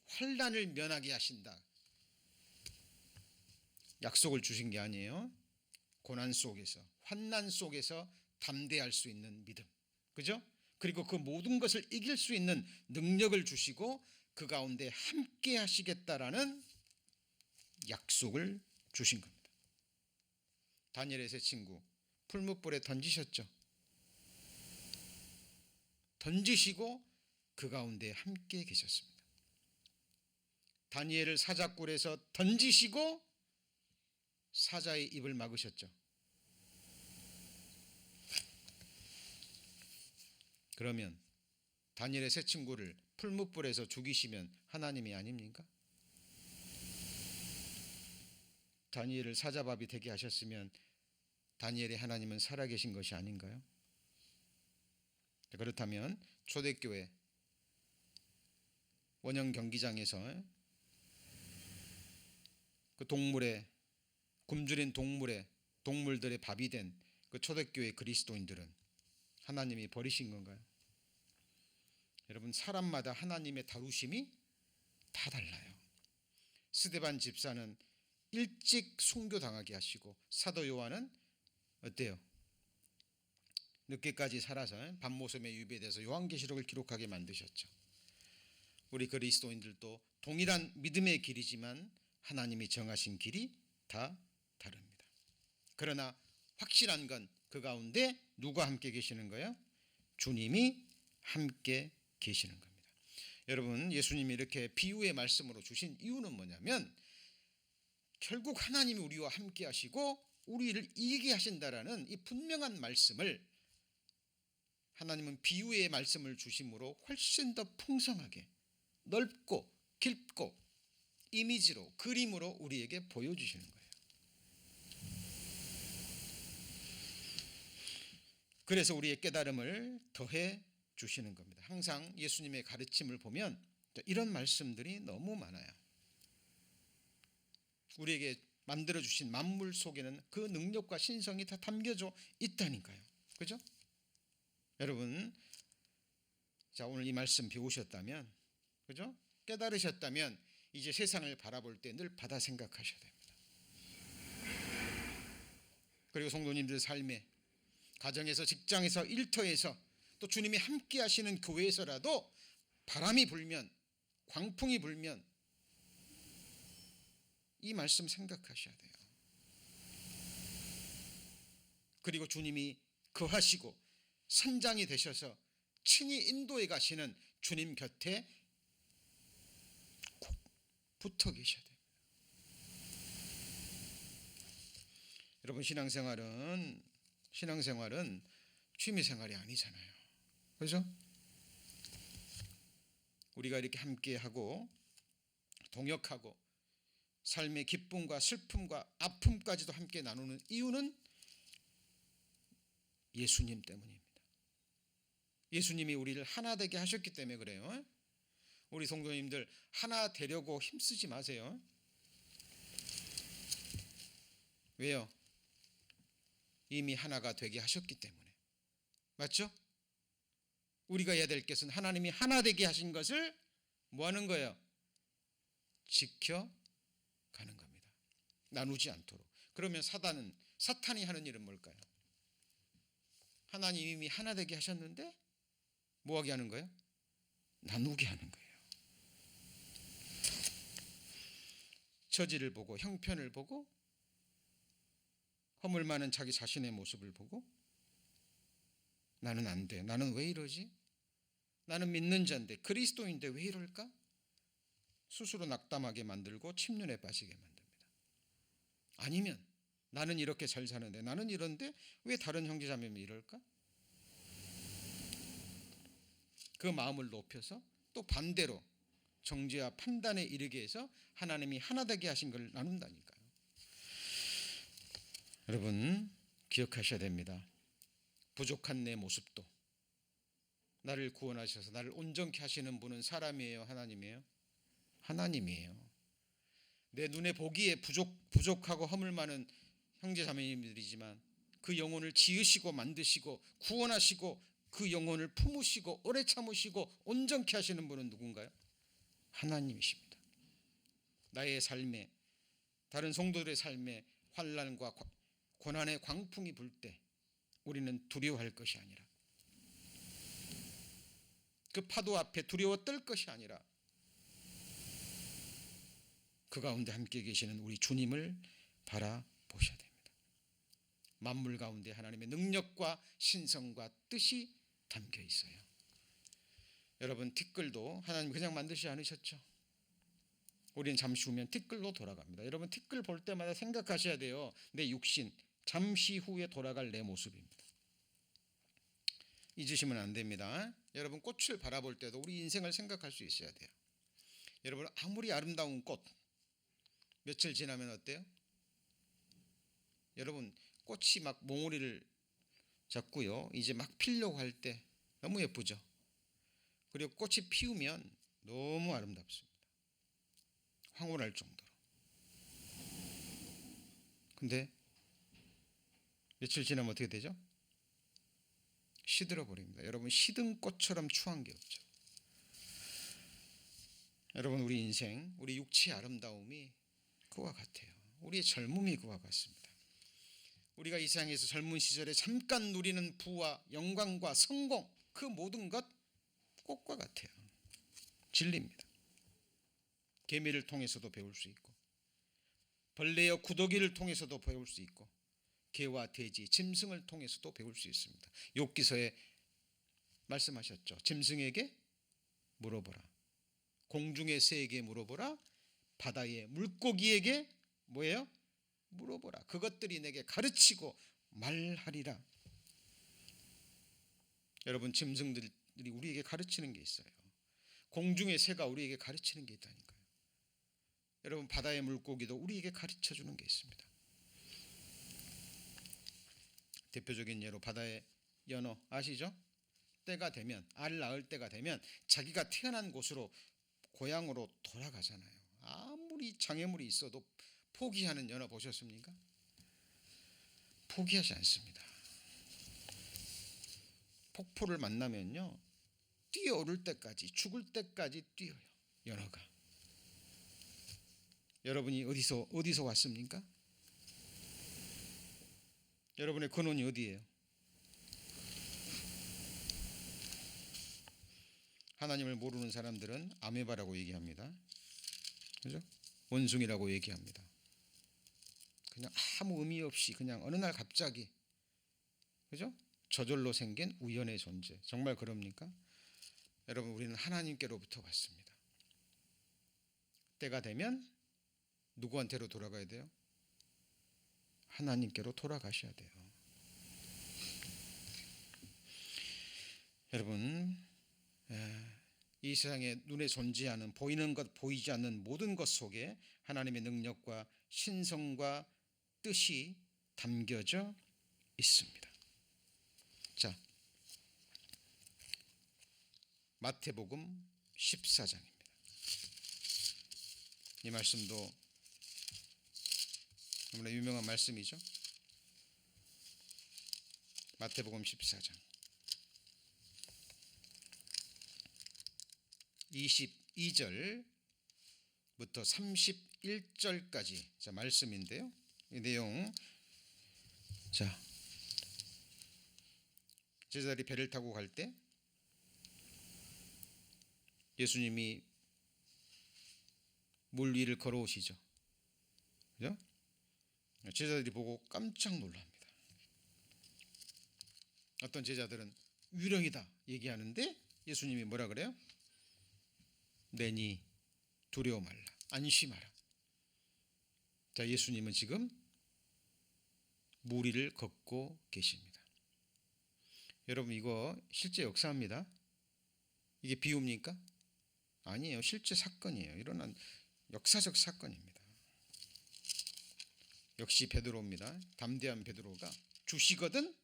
환난을 면하게 하신다, 약속을 주신 게 아니에요. 고난 속에서, 환난 속에서 담대할 수 있는 믿음, 그죠? 그리고 그 모든 것을 이길 수 있는 능력을 주시고 그 가운데 함께 하시겠다라는 약속을 주신 겁니다. 다니엘의 세 친구 풀무불에 던지셨죠. 던지시고 그 가운데 함께 계셨습니다. 다니엘을 사자굴에서 던지시고 사자의 입을 막으셨죠. 그러면 다니엘의 세 친구를 풀무불에서 죽이시면 하나님이 아닙니까? 다니엘을 사자밥이 되게 하셨으면 다니엘의 하나님은 살아계신 것이 아닌가요? 그렇다면 초대교회 원형 경기장에서 그 동물의, 굶주린 동물들의 밥이 된 그 초대교회 그리스도인들은 하나님이 버리신 건가요? 여러분, 사람마다 하나님의 다루심이 다 달라요. 스데반 집사는 일찍 순교당하게 하시고 사도 요한은 어때요? 늦게까지 살아서 밤모섬에 유배돼서 요한계시록을 기록하게 만드셨죠. 우리 그리스도인들도 동일한 믿음의 길이지만 하나님이 정하신 길이 다 다릅니다. 그러나 확실한 건 그 가운데 누가 함께 계시는 거예요? 주님이 함께 계시는 겁니다. 여러분, 예수님이 이렇게 비유의 말씀으로 주신 이유는 뭐냐면 결국 하나님이 우리와 함께 하시고 우리를 이기게 하신다라는 이 분명한 말씀을 하나님은 비유의 말씀을 주심으로 훨씬 더 풍성하게 넓고 깊고 이미지로, 그림으로 우리에게 보여주시는 거예요. 그래서 우리의 깨달음을 더해 주시는 겁니다. 항상 예수님의 가르침을 보면 이런 말씀들이 너무 많아요. 우리에게 만들어주신 만물 속에는 그 능력과 신성이 다 담겨져 있다니까요. 그죠? 여러분, 자, 오늘 이 말씀 배우셨다면, 그죠? 깨달으셨다면 이제 세상을 바라볼 때 늘 바다 생각하셔야 됩니다. 그리고 성도님들 삶에, 가정에서, 직장에서, 일터에서, 또 주님이 함께 하시는 교회에서라도 바람이 불면, 광풍이 불면 이 말씀 생각하셔야 돼요. 그리고 주님이 거하시고 선장이 되셔서 친히 인도해 가시는 주님 곁에 꼭 붙어 계셔야 됩니다. 여러분, 신앙생활은 취미생활이 아니잖아요. 그렇죠? 우리가 이렇게 함께하고 동역하고 삶의 기쁨과 슬픔과 아픔까지도 함께 나누는 이유는 예수님 때문입니다. 예수님이 우리를 하나 되게 하셨기 때문에 그래요. 우리 성도님들 하나 되려고 힘쓰지 마세요. 왜요? 이미 하나가 되게 하셨기 때문에. 맞죠? 우리가 해야 될 것은 하나님이 하나 되게 하신 것을 뭐 하는 거예요? 지켜가는 겁니다. 나누지 않도록. 그러면 사탄이 하는 일은 뭘까요? 하나님 이미 하나 되게 하셨는데 뭐하게 하는 거예요? 나누게 하는 거예요. 처지를 보고 형편을 보고 허물 많은 자기 자신의 모습을 보고 나는 안 돼. 나는 왜 이러지? 나는 믿는 자인데 그리스도인데 왜 이럴까? 스스로 낙담하게 만들고 침륜에 빠지게 만듭니다. 아니면 나는 이렇게 잘 사는데 나는 이런데 왜 다른 형제자매는 이럴까? 그 마음을 높여서 또 반대로 정죄와 판단에 이르게 해서 하나님이 하나 되게 하신 걸 나눈다니까요. 여러분 기억하셔야 됩니다. 부족한 내 모습도 나를 구원하셔서 나를 온전케 하시는 분은 사람이에요? 하나님이에요? 하나님이에요. 내 눈에 보기에 부족하고 허물 많은 형제 자매님들이지만 그 영혼을 지으시고 만드시고 구원하시고 그 영혼을 품으시고 오래 참으시고 온전케 하시는 분은 누군가요? 하나님이십니다. 나의 삶에 다른 성도들의 삶에 환난과 고난의 광풍이 불 때 우리는 두려워할 것이 아니라 그 파도 앞에 두려워 떨 것이 아니라 그 가운데 함께 계시는 우리 주님을 바라보셔야 됩니다. 만물 가운데 하나님의 능력과 신성과 뜻이 담겨 있어요. 여러분 티끌도 하나님 그냥 만드시지 않으셨죠? 우리는 잠시 후면 티끌로 돌아갑니다. 여러분 티끌 볼 때마다 생각하셔야 돼요. 내 육신 잠시 후에 돌아갈 내 모습입니다. 잊으시면 안 됩니다. 여러분 꽃을 바라볼 때도 우리 인생을 생각할 수 있어야 돼요. 여러분 아무리 아름다운 꽃 며칠 지나면 어때요? 여러분 꽃이 막 몽우리를 잡고요 이제 막 피려고 할 때 너무 예쁘죠? 그리고 꽃이 피우면 너무 아름답습니다. 황홀할 정도로. 근데 며칠 지나면 어떻게 되죠? 시들어 버립니다. 여러분 시든 꽃처럼 추한 게 없죠. 여러분 우리 인생, 우리 육체의 아름다움이 그와 같아요. 우리의 젊음이 그와 같습니다. 우리가 이 세상에서 젊은 시절에 잠깐 누리는 부와 영광과 성공 그 모든 것 꽃과 같아요. 진리입니다. 개미를 통해서도 배울 수 있고 벌레여 구더기를 통해서도 배울 수 있고 개와 돼지, 짐승을 통해서도 배울 수 있습니다. 욥기서에 말씀하셨죠. 짐승에게 물어보라. 공중의 새에게 물어보라. 바다의 물고기에게 뭐예요? 물어보라. 그것들이 내게 가르치고 말하리라. 여러분 짐승들이 우리에게 가르치는 게 있어요. 공중의 새가 우리에게 가르치는 게 있다니까요. 여러분 바다의 물고기도 우리에게 가르쳐주는 게 있습니다. 대표적인 예로 바다의 연어 아시죠? 때가 되면 알 낳을 때가 되면 자기가 태어난 곳으로 고향으로 돌아가잖아요. 아무리 장애물이 있어도 포기하는 연어 보셨습니까? 포기하지 않습니다. 폭포를 만나면요 뛰어오를 때까지 죽을 때까지 뛰어요. 연어가. 여러분이 어디서 왔습니까? 여러분의 근원이 어디예요? 하나님을 모르는 사람들은 아메바라고 얘기합니다. 그죠? 원숭이라고 얘기합니다. 그냥 아무 의미 없이 그냥 어느 날 갑자기 그죠? 저절로 생긴 우연의 존재. 정말 그럽니까? 여러분 우리는 하나님께로부터 왔습니다. 때가 되면 누구한테로 돌아가야 돼요? 하나님께로 돌아가셔야 돼요. 여러분 이 세상에 눈에 존재하는 보이는 것 보이지 않는 모든 것 속에 하나님의 능력과 신성과 뜻이 담겨져 있습니다. 자, 마태복음 14장입니다. 이 말씀도 너무나 유명한 말씀이죠. 마태복음 14장 22절부터 11절까지 자 말씀인데요. 이 내용 자 제자들이 배를 타고 갈 때 예수님이 물 위를 걸어오시죠. 그죠? 제자들이 보고 깜짝 놀랍니다. 어떤 제자들은 유령이다 얘기하는데 예수님이 뭐라 그래요? 내니 두려워 말라. 안심하라. 자, 예수님은 지금 물 위를 걷고 계십니다. 여러분 이거 실제 역사입니다. 이게 비유입니까? 아니에요. 실제 사건이에요. 일어난 역사적 사건입니다. 역시 베드로입니다. 담대한 베드로가 주시거든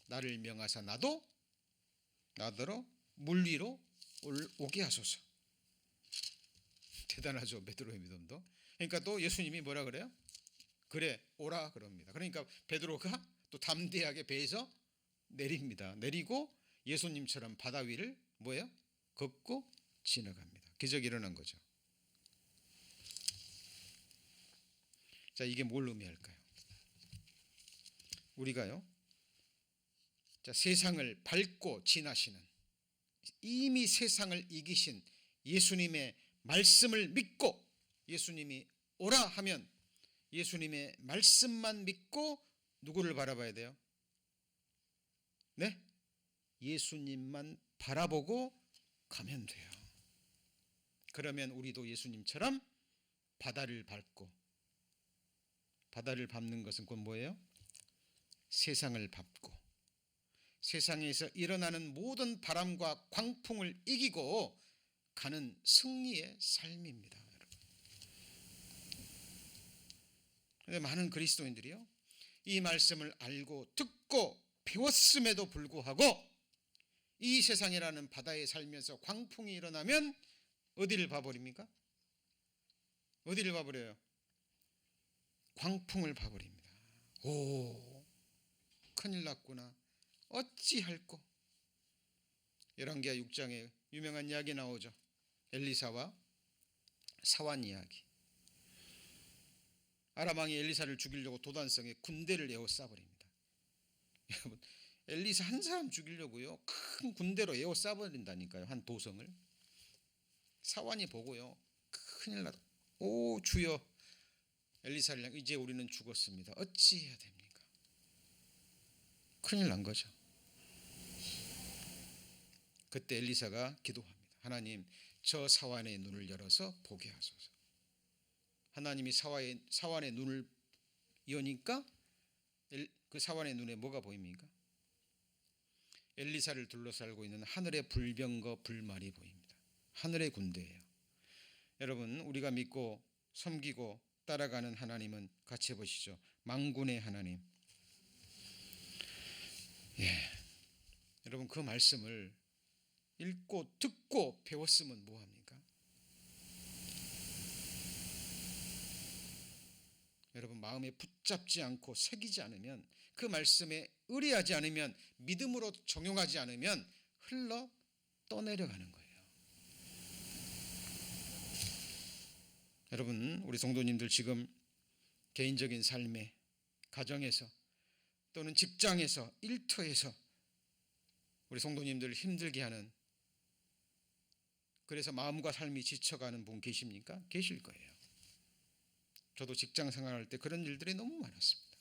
나를 명하사 나더러 물 위로 오게 하소서. 대단하죠. 베드로의 믿음도. 그러니까 또 예수님이 뭐라 그래요? 그래 오라 그럽니다. 그러니까 베드로가 또 담대하게 배에서 내립니다. 내리고 예수님처럼 바다 위를 뭐예요? 걷고 지나갑니다. 기적이 일어난 거죠. 자, 이게 뭘 의미할까요? 우리가요, 자, 세상을 밟고 지나시는 이미 세상을 이기신 예수님의 말씀을 믿고 예수님이 오라 하면 예수님의 말씀만 믿고 누구를 바라봐야 돼요? 네? 예수님만 바라보고 가면 돼요. 그러면 우리도 예수님처럼 바다를 밟고 바다를 밟는 것은 곧 뭐예요? 세상을 밟고 세상에서 일어나는 모든 바람과 광풍을 이기고 가는 승리의 삶입니다. 그런데 많은 그리스도인들이요, 이 말씀을 알고 듣고 배웠음에도 불구하고 이 세상이라는 바다에 살면서 광풍이 일어나면 어디를 봐버립니까? 어디를 봐버려요? 광풍을 봐버립니다. 오, 큰일 났구나. 어찌할꼬. 열왕기하 6장에 유명한 이야기 나오죠. 엘리사와 사환 이야기. 아람 왕이 엘리사를 죽이려고 도단성에 군대를 에워싸버립니다. 여러분, 엘리사 한 사람 죽이려고요 큰 군대로 에워싸버린다니까요. 한 도성을. 사환이 보고요 큰일 나다. 오 주여, 엘리사를 향해 이제 우리는 죽었습니다. 어찌해야 됩니까? 큰일 난 거죠. 그때 엘리사가 기도합니다. 하나님, 저 사환의 눈을 열어서 보게 하소서. 하나님이 사환의 눈을 여니까 그 사환의 눈에 뭐가 보입니까? 엘리사를 둘러싸고 있는 하늘의 불병거 불말이 보입니다. 하늘의 군대예요. 여러분, 우리가 믿고 섬기고 따라가는 하나님은 같이 해보시죠. 만군의 하나님. 예, 여러분 그 말씀을 읽고 듣고 배웠으면 뭐합니까? 여러분 마음에 붙잡지 않고 새기지 않으면, 그 말씀에 의뢰하지 않으면, 믿음으로 적용하지 않으면 흘러 떠내려가는 거예요. 여러분, 우리 성도님들 지금 개인적인 삶에, 가정에서 또는 직장에서, 일터에서 우리 성도님들을 힘들게 하는, 그래서 마음과 삶이 지쳐가는 분 계십니까? 계실 거예요. 저도 직장 생활할 때 그런 일들이 너무 많았습니다.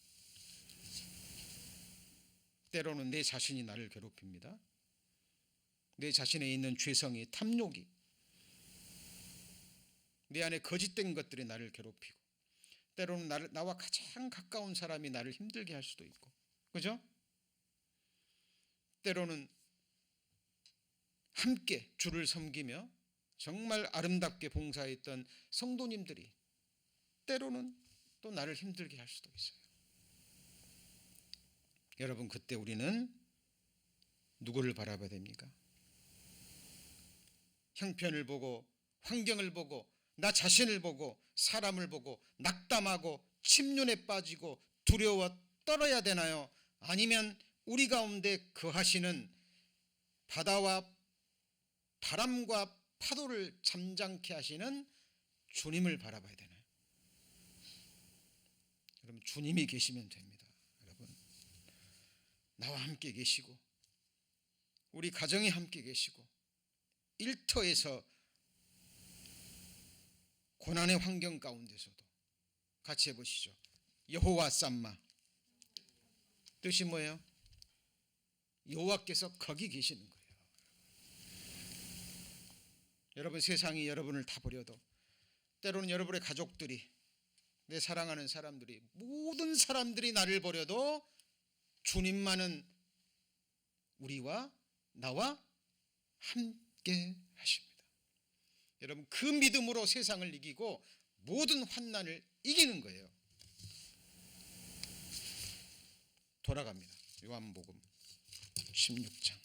때로는 내 자신이 나를 괴롭힙니다. 내 자신에 있는 죄성이, 탐욕이, 내 안에 거짓된 것들이 나를 괴롭히고, 때로는 나와 가장 가까운 사람이 나를 힘들게 할 수도 있고, 그죠? 때로는 함께 주를 섬기며 정말 아름답게 봉사했던 성도님들이 때로는 또 나를 힘들게 할 수도 있어요. 여러분, 그때 우리는 누구를 바라봐야 됩니까? 형편을 보고, 환경을 보고, 나 자신을 보고, 사람을 보고 낙담하고 침륜에 빠지고 두려워 떨어야 되나요? 아니면 우리 가운데 거하시는 바다와 바람과 파도를 잠잠케 하시는 주님을 바라봐야 되나요? 그럼 주님이 계시면 됩니다. 여러분, 나와 함께 계시고 우리 가정이 함께 계시고 일터에서 고난의 환경 가운데서도 같이 해보시죠. 여호와 쌈마. 뜻이 뭐예요? 여호와께서 거기 계시는 거예요. 여러분, 세상이 여러분을 다 버려도, 때로는 여러분의 가족들이, 내 사랑하는 사람들이, 모든 사람들이 나를 버려도 주님만은 우리와 나와 함께 하십니다. 여러분, 그 믿음으로 세상을 이기고 모든 환난을 이기는 거예요. 돌아갑니다. 요한복음 16장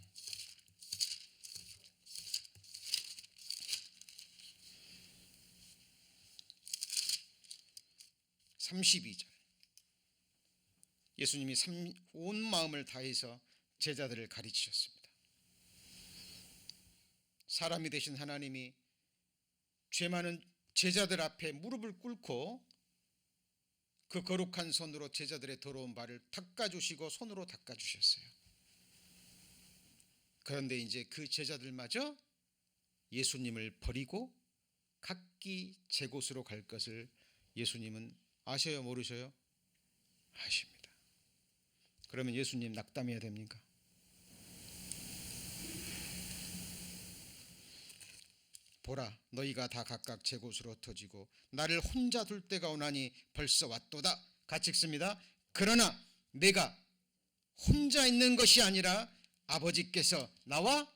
32절. 예수님이 온 마음을 다해서 제자들을 가르치셨습니다. 사람이 되신 하나님이 죄 많은 제자들 앞에 무릎을 꿇고 그 거룩한 손으로 제자들의 더러운 발을 닦아주시고 손으로 닦아주셨어요. 그런데 이제 그 제자들마저 예수님을 버리고 각기 제 곳으로 갈 것을 예수님은 아셔요, 모르셔요? 아십니다. 그러면 예수님 낙담해야 됩니까? 보라, 너희가 다 각각 제 곳으로 흩어지고 나를 혼자 둘 때가 오나니 벌써 왔도다. 같이 읽습니다. 그러나 내가 혼자 있는 것이 아니라 아버지께서 나와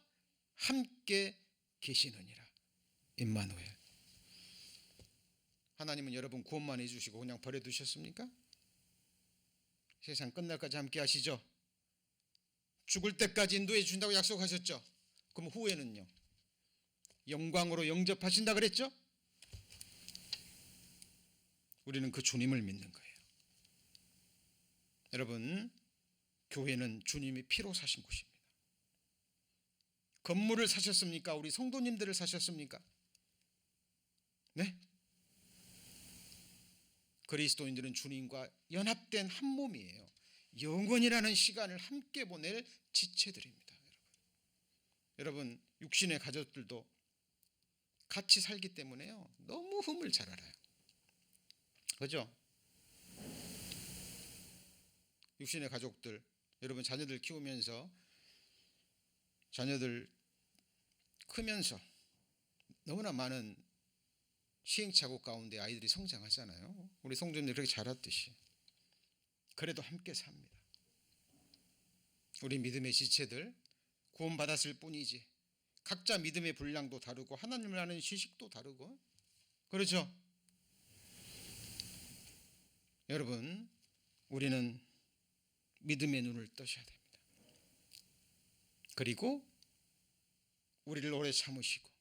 함께 계시느니라. 임마누엘. 하나님은 여러분 구원만 해주시고 그냥 버려두셨습니까? 세상 끝날까지 함께 하시죠. 죽을 때까지 인도해 준다고 약속하셨죠. 그럼 후회는요? 영광으로 영접하신다 그랬죠? 우리는 그 주님을 믿는 거예요. 여러분, 교회는 주님이 피로 사신 곳입니다. 건물을 사셨습니까? 우리 성도님들을 사셨습니까? 네? 그리스도인들은 주님과 연합된 한 몸이에요. 영원이라는 시간을 함께 보낼 지체들입니다. 여러분, 육신의 가족들도 같이 살기 때문에요, 너무 흠을 잘 알아요. 그죠? 육신의 가족들, 여러분 자녀들 키우면서, 자녀들 크면서 너무나 많은 시행착오 가운데 아이들이 성장하잖아요. 우리 성도님들 그렇게 자랐듯이. 그래도 함께 삽니다. 우리 믿음의 지체들 구원받았을 뿐이지 각자 믿음의 분량도 다르고 하나님을 아는 지식도 다르고, 그렇죠? 여러분, 우리는 믿음의 눈을 떠셔야 됩니다. 그리고 우리를 오래 참으시고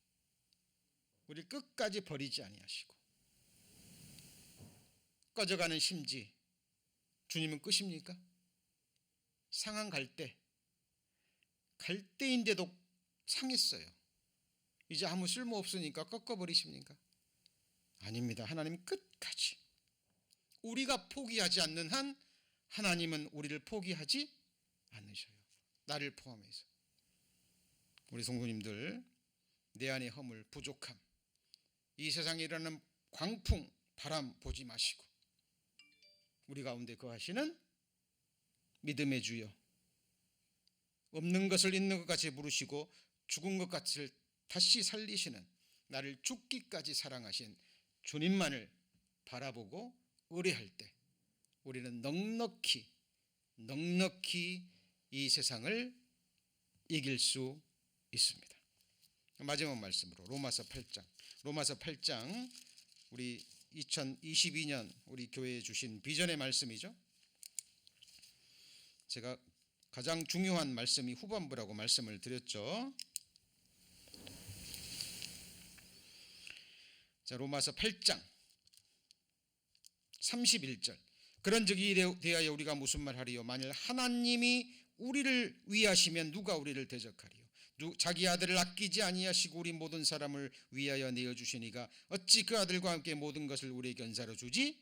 우리를 끝까지 버리지 아니하시고, 꺼져가는 심지 주님은 끝입니까? 상한 갈대인데도 상했어요. 이제 아무 쓸모 없으니까 꺾어버리십니까? 아닙니다. 하나님 끝까지. 우리가 포기하지 않는 한 하나님은 우리를 포기하지 않으셔요. 나를 포함해서. 우리 성도님들, 내 안의 허물, 부족함, 이 세상에 일어나는 광풍, 바람 보지 마시고 우리 가운데 거하시는 믿음의 주여, 없는 것을 있는 것 같이 부르시고 죽은 것 같이 다시 살리시는, 나를 죽기까지 사랑하신 주님만을 바라보고 의뢰할 때 우리는 넉넉히 이 세상을 이길 수 있습니다. 마지막 말씀으로 로마서 8장, 우리 2022년 우리 교회에 주신 비전의 말씀이죠. 제가 가장 중요한 말씀이 후반부라고 말씀을 드렸죠. 자, 로마서 8장 31절. 그런즉 이에 대하여 우리가 무슨 말하리요? 만일 하나님이 우리를 위하시면 누가 우리를 대적하리요? 자기 아들을 아끼지 아니하시고 우리 모든 사람을 위하여 내어주시니가 어찌 그 아들과 함께 모든 것을 우리에게 은사로 주지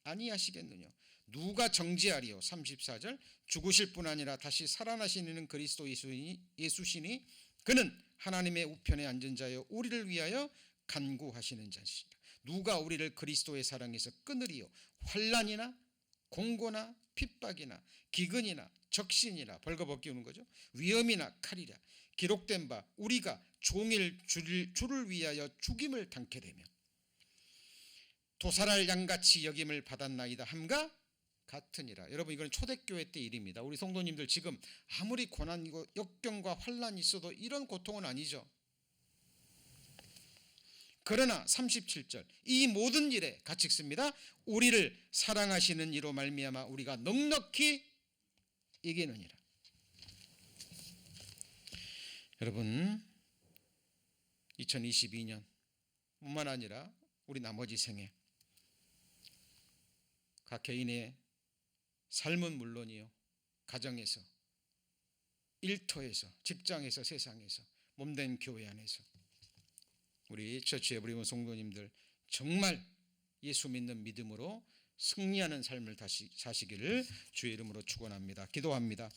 아니하시겠느냐? 누가 정죄하리요? 34절 죽으실 뿐 아니라 다시 살아나시는 그리스도 예수시니 그는 하나님의 우편에 앉은 자여 우리를 위하여 간구하시는 자시다. 누가 우리를 그리스도의 사랑에서 끊으리요? 환난이나 공고나 핍박이나 기근이나 적신이나 벌거벗기우는 거죠. 위험이나 칼이라 기록된 바 우리가 종일 주를 위하여 죽임을 당케 되며 도살할 양같이 여김을 받았나이다 함과 같으니라. 여러분 이건 초대교회 때 일입니다. 우리 성도님들 지금 아무리 고난이고 역경과 환난이 있어도 이런 고통은 아니죠. 그러나 37절 이 모든 일에 같이 읽습니다. 우리를 사랑하시는 이로 말미암아 우리가 넉넉히 이기느니라. 여러분 2022년 뿐만 아니라 우리 나머지 생에 각 개인의 삶은 물론이요 가정에서 일터에서 직장에서 세상에서 몸된 교회 안에서 우리 처치 에브리온 성도님들 정말 예수 믿는 믿음으로 승리하는 삶을 다시 사시기를 주의 이름으로 축원합니다. 기도합니다.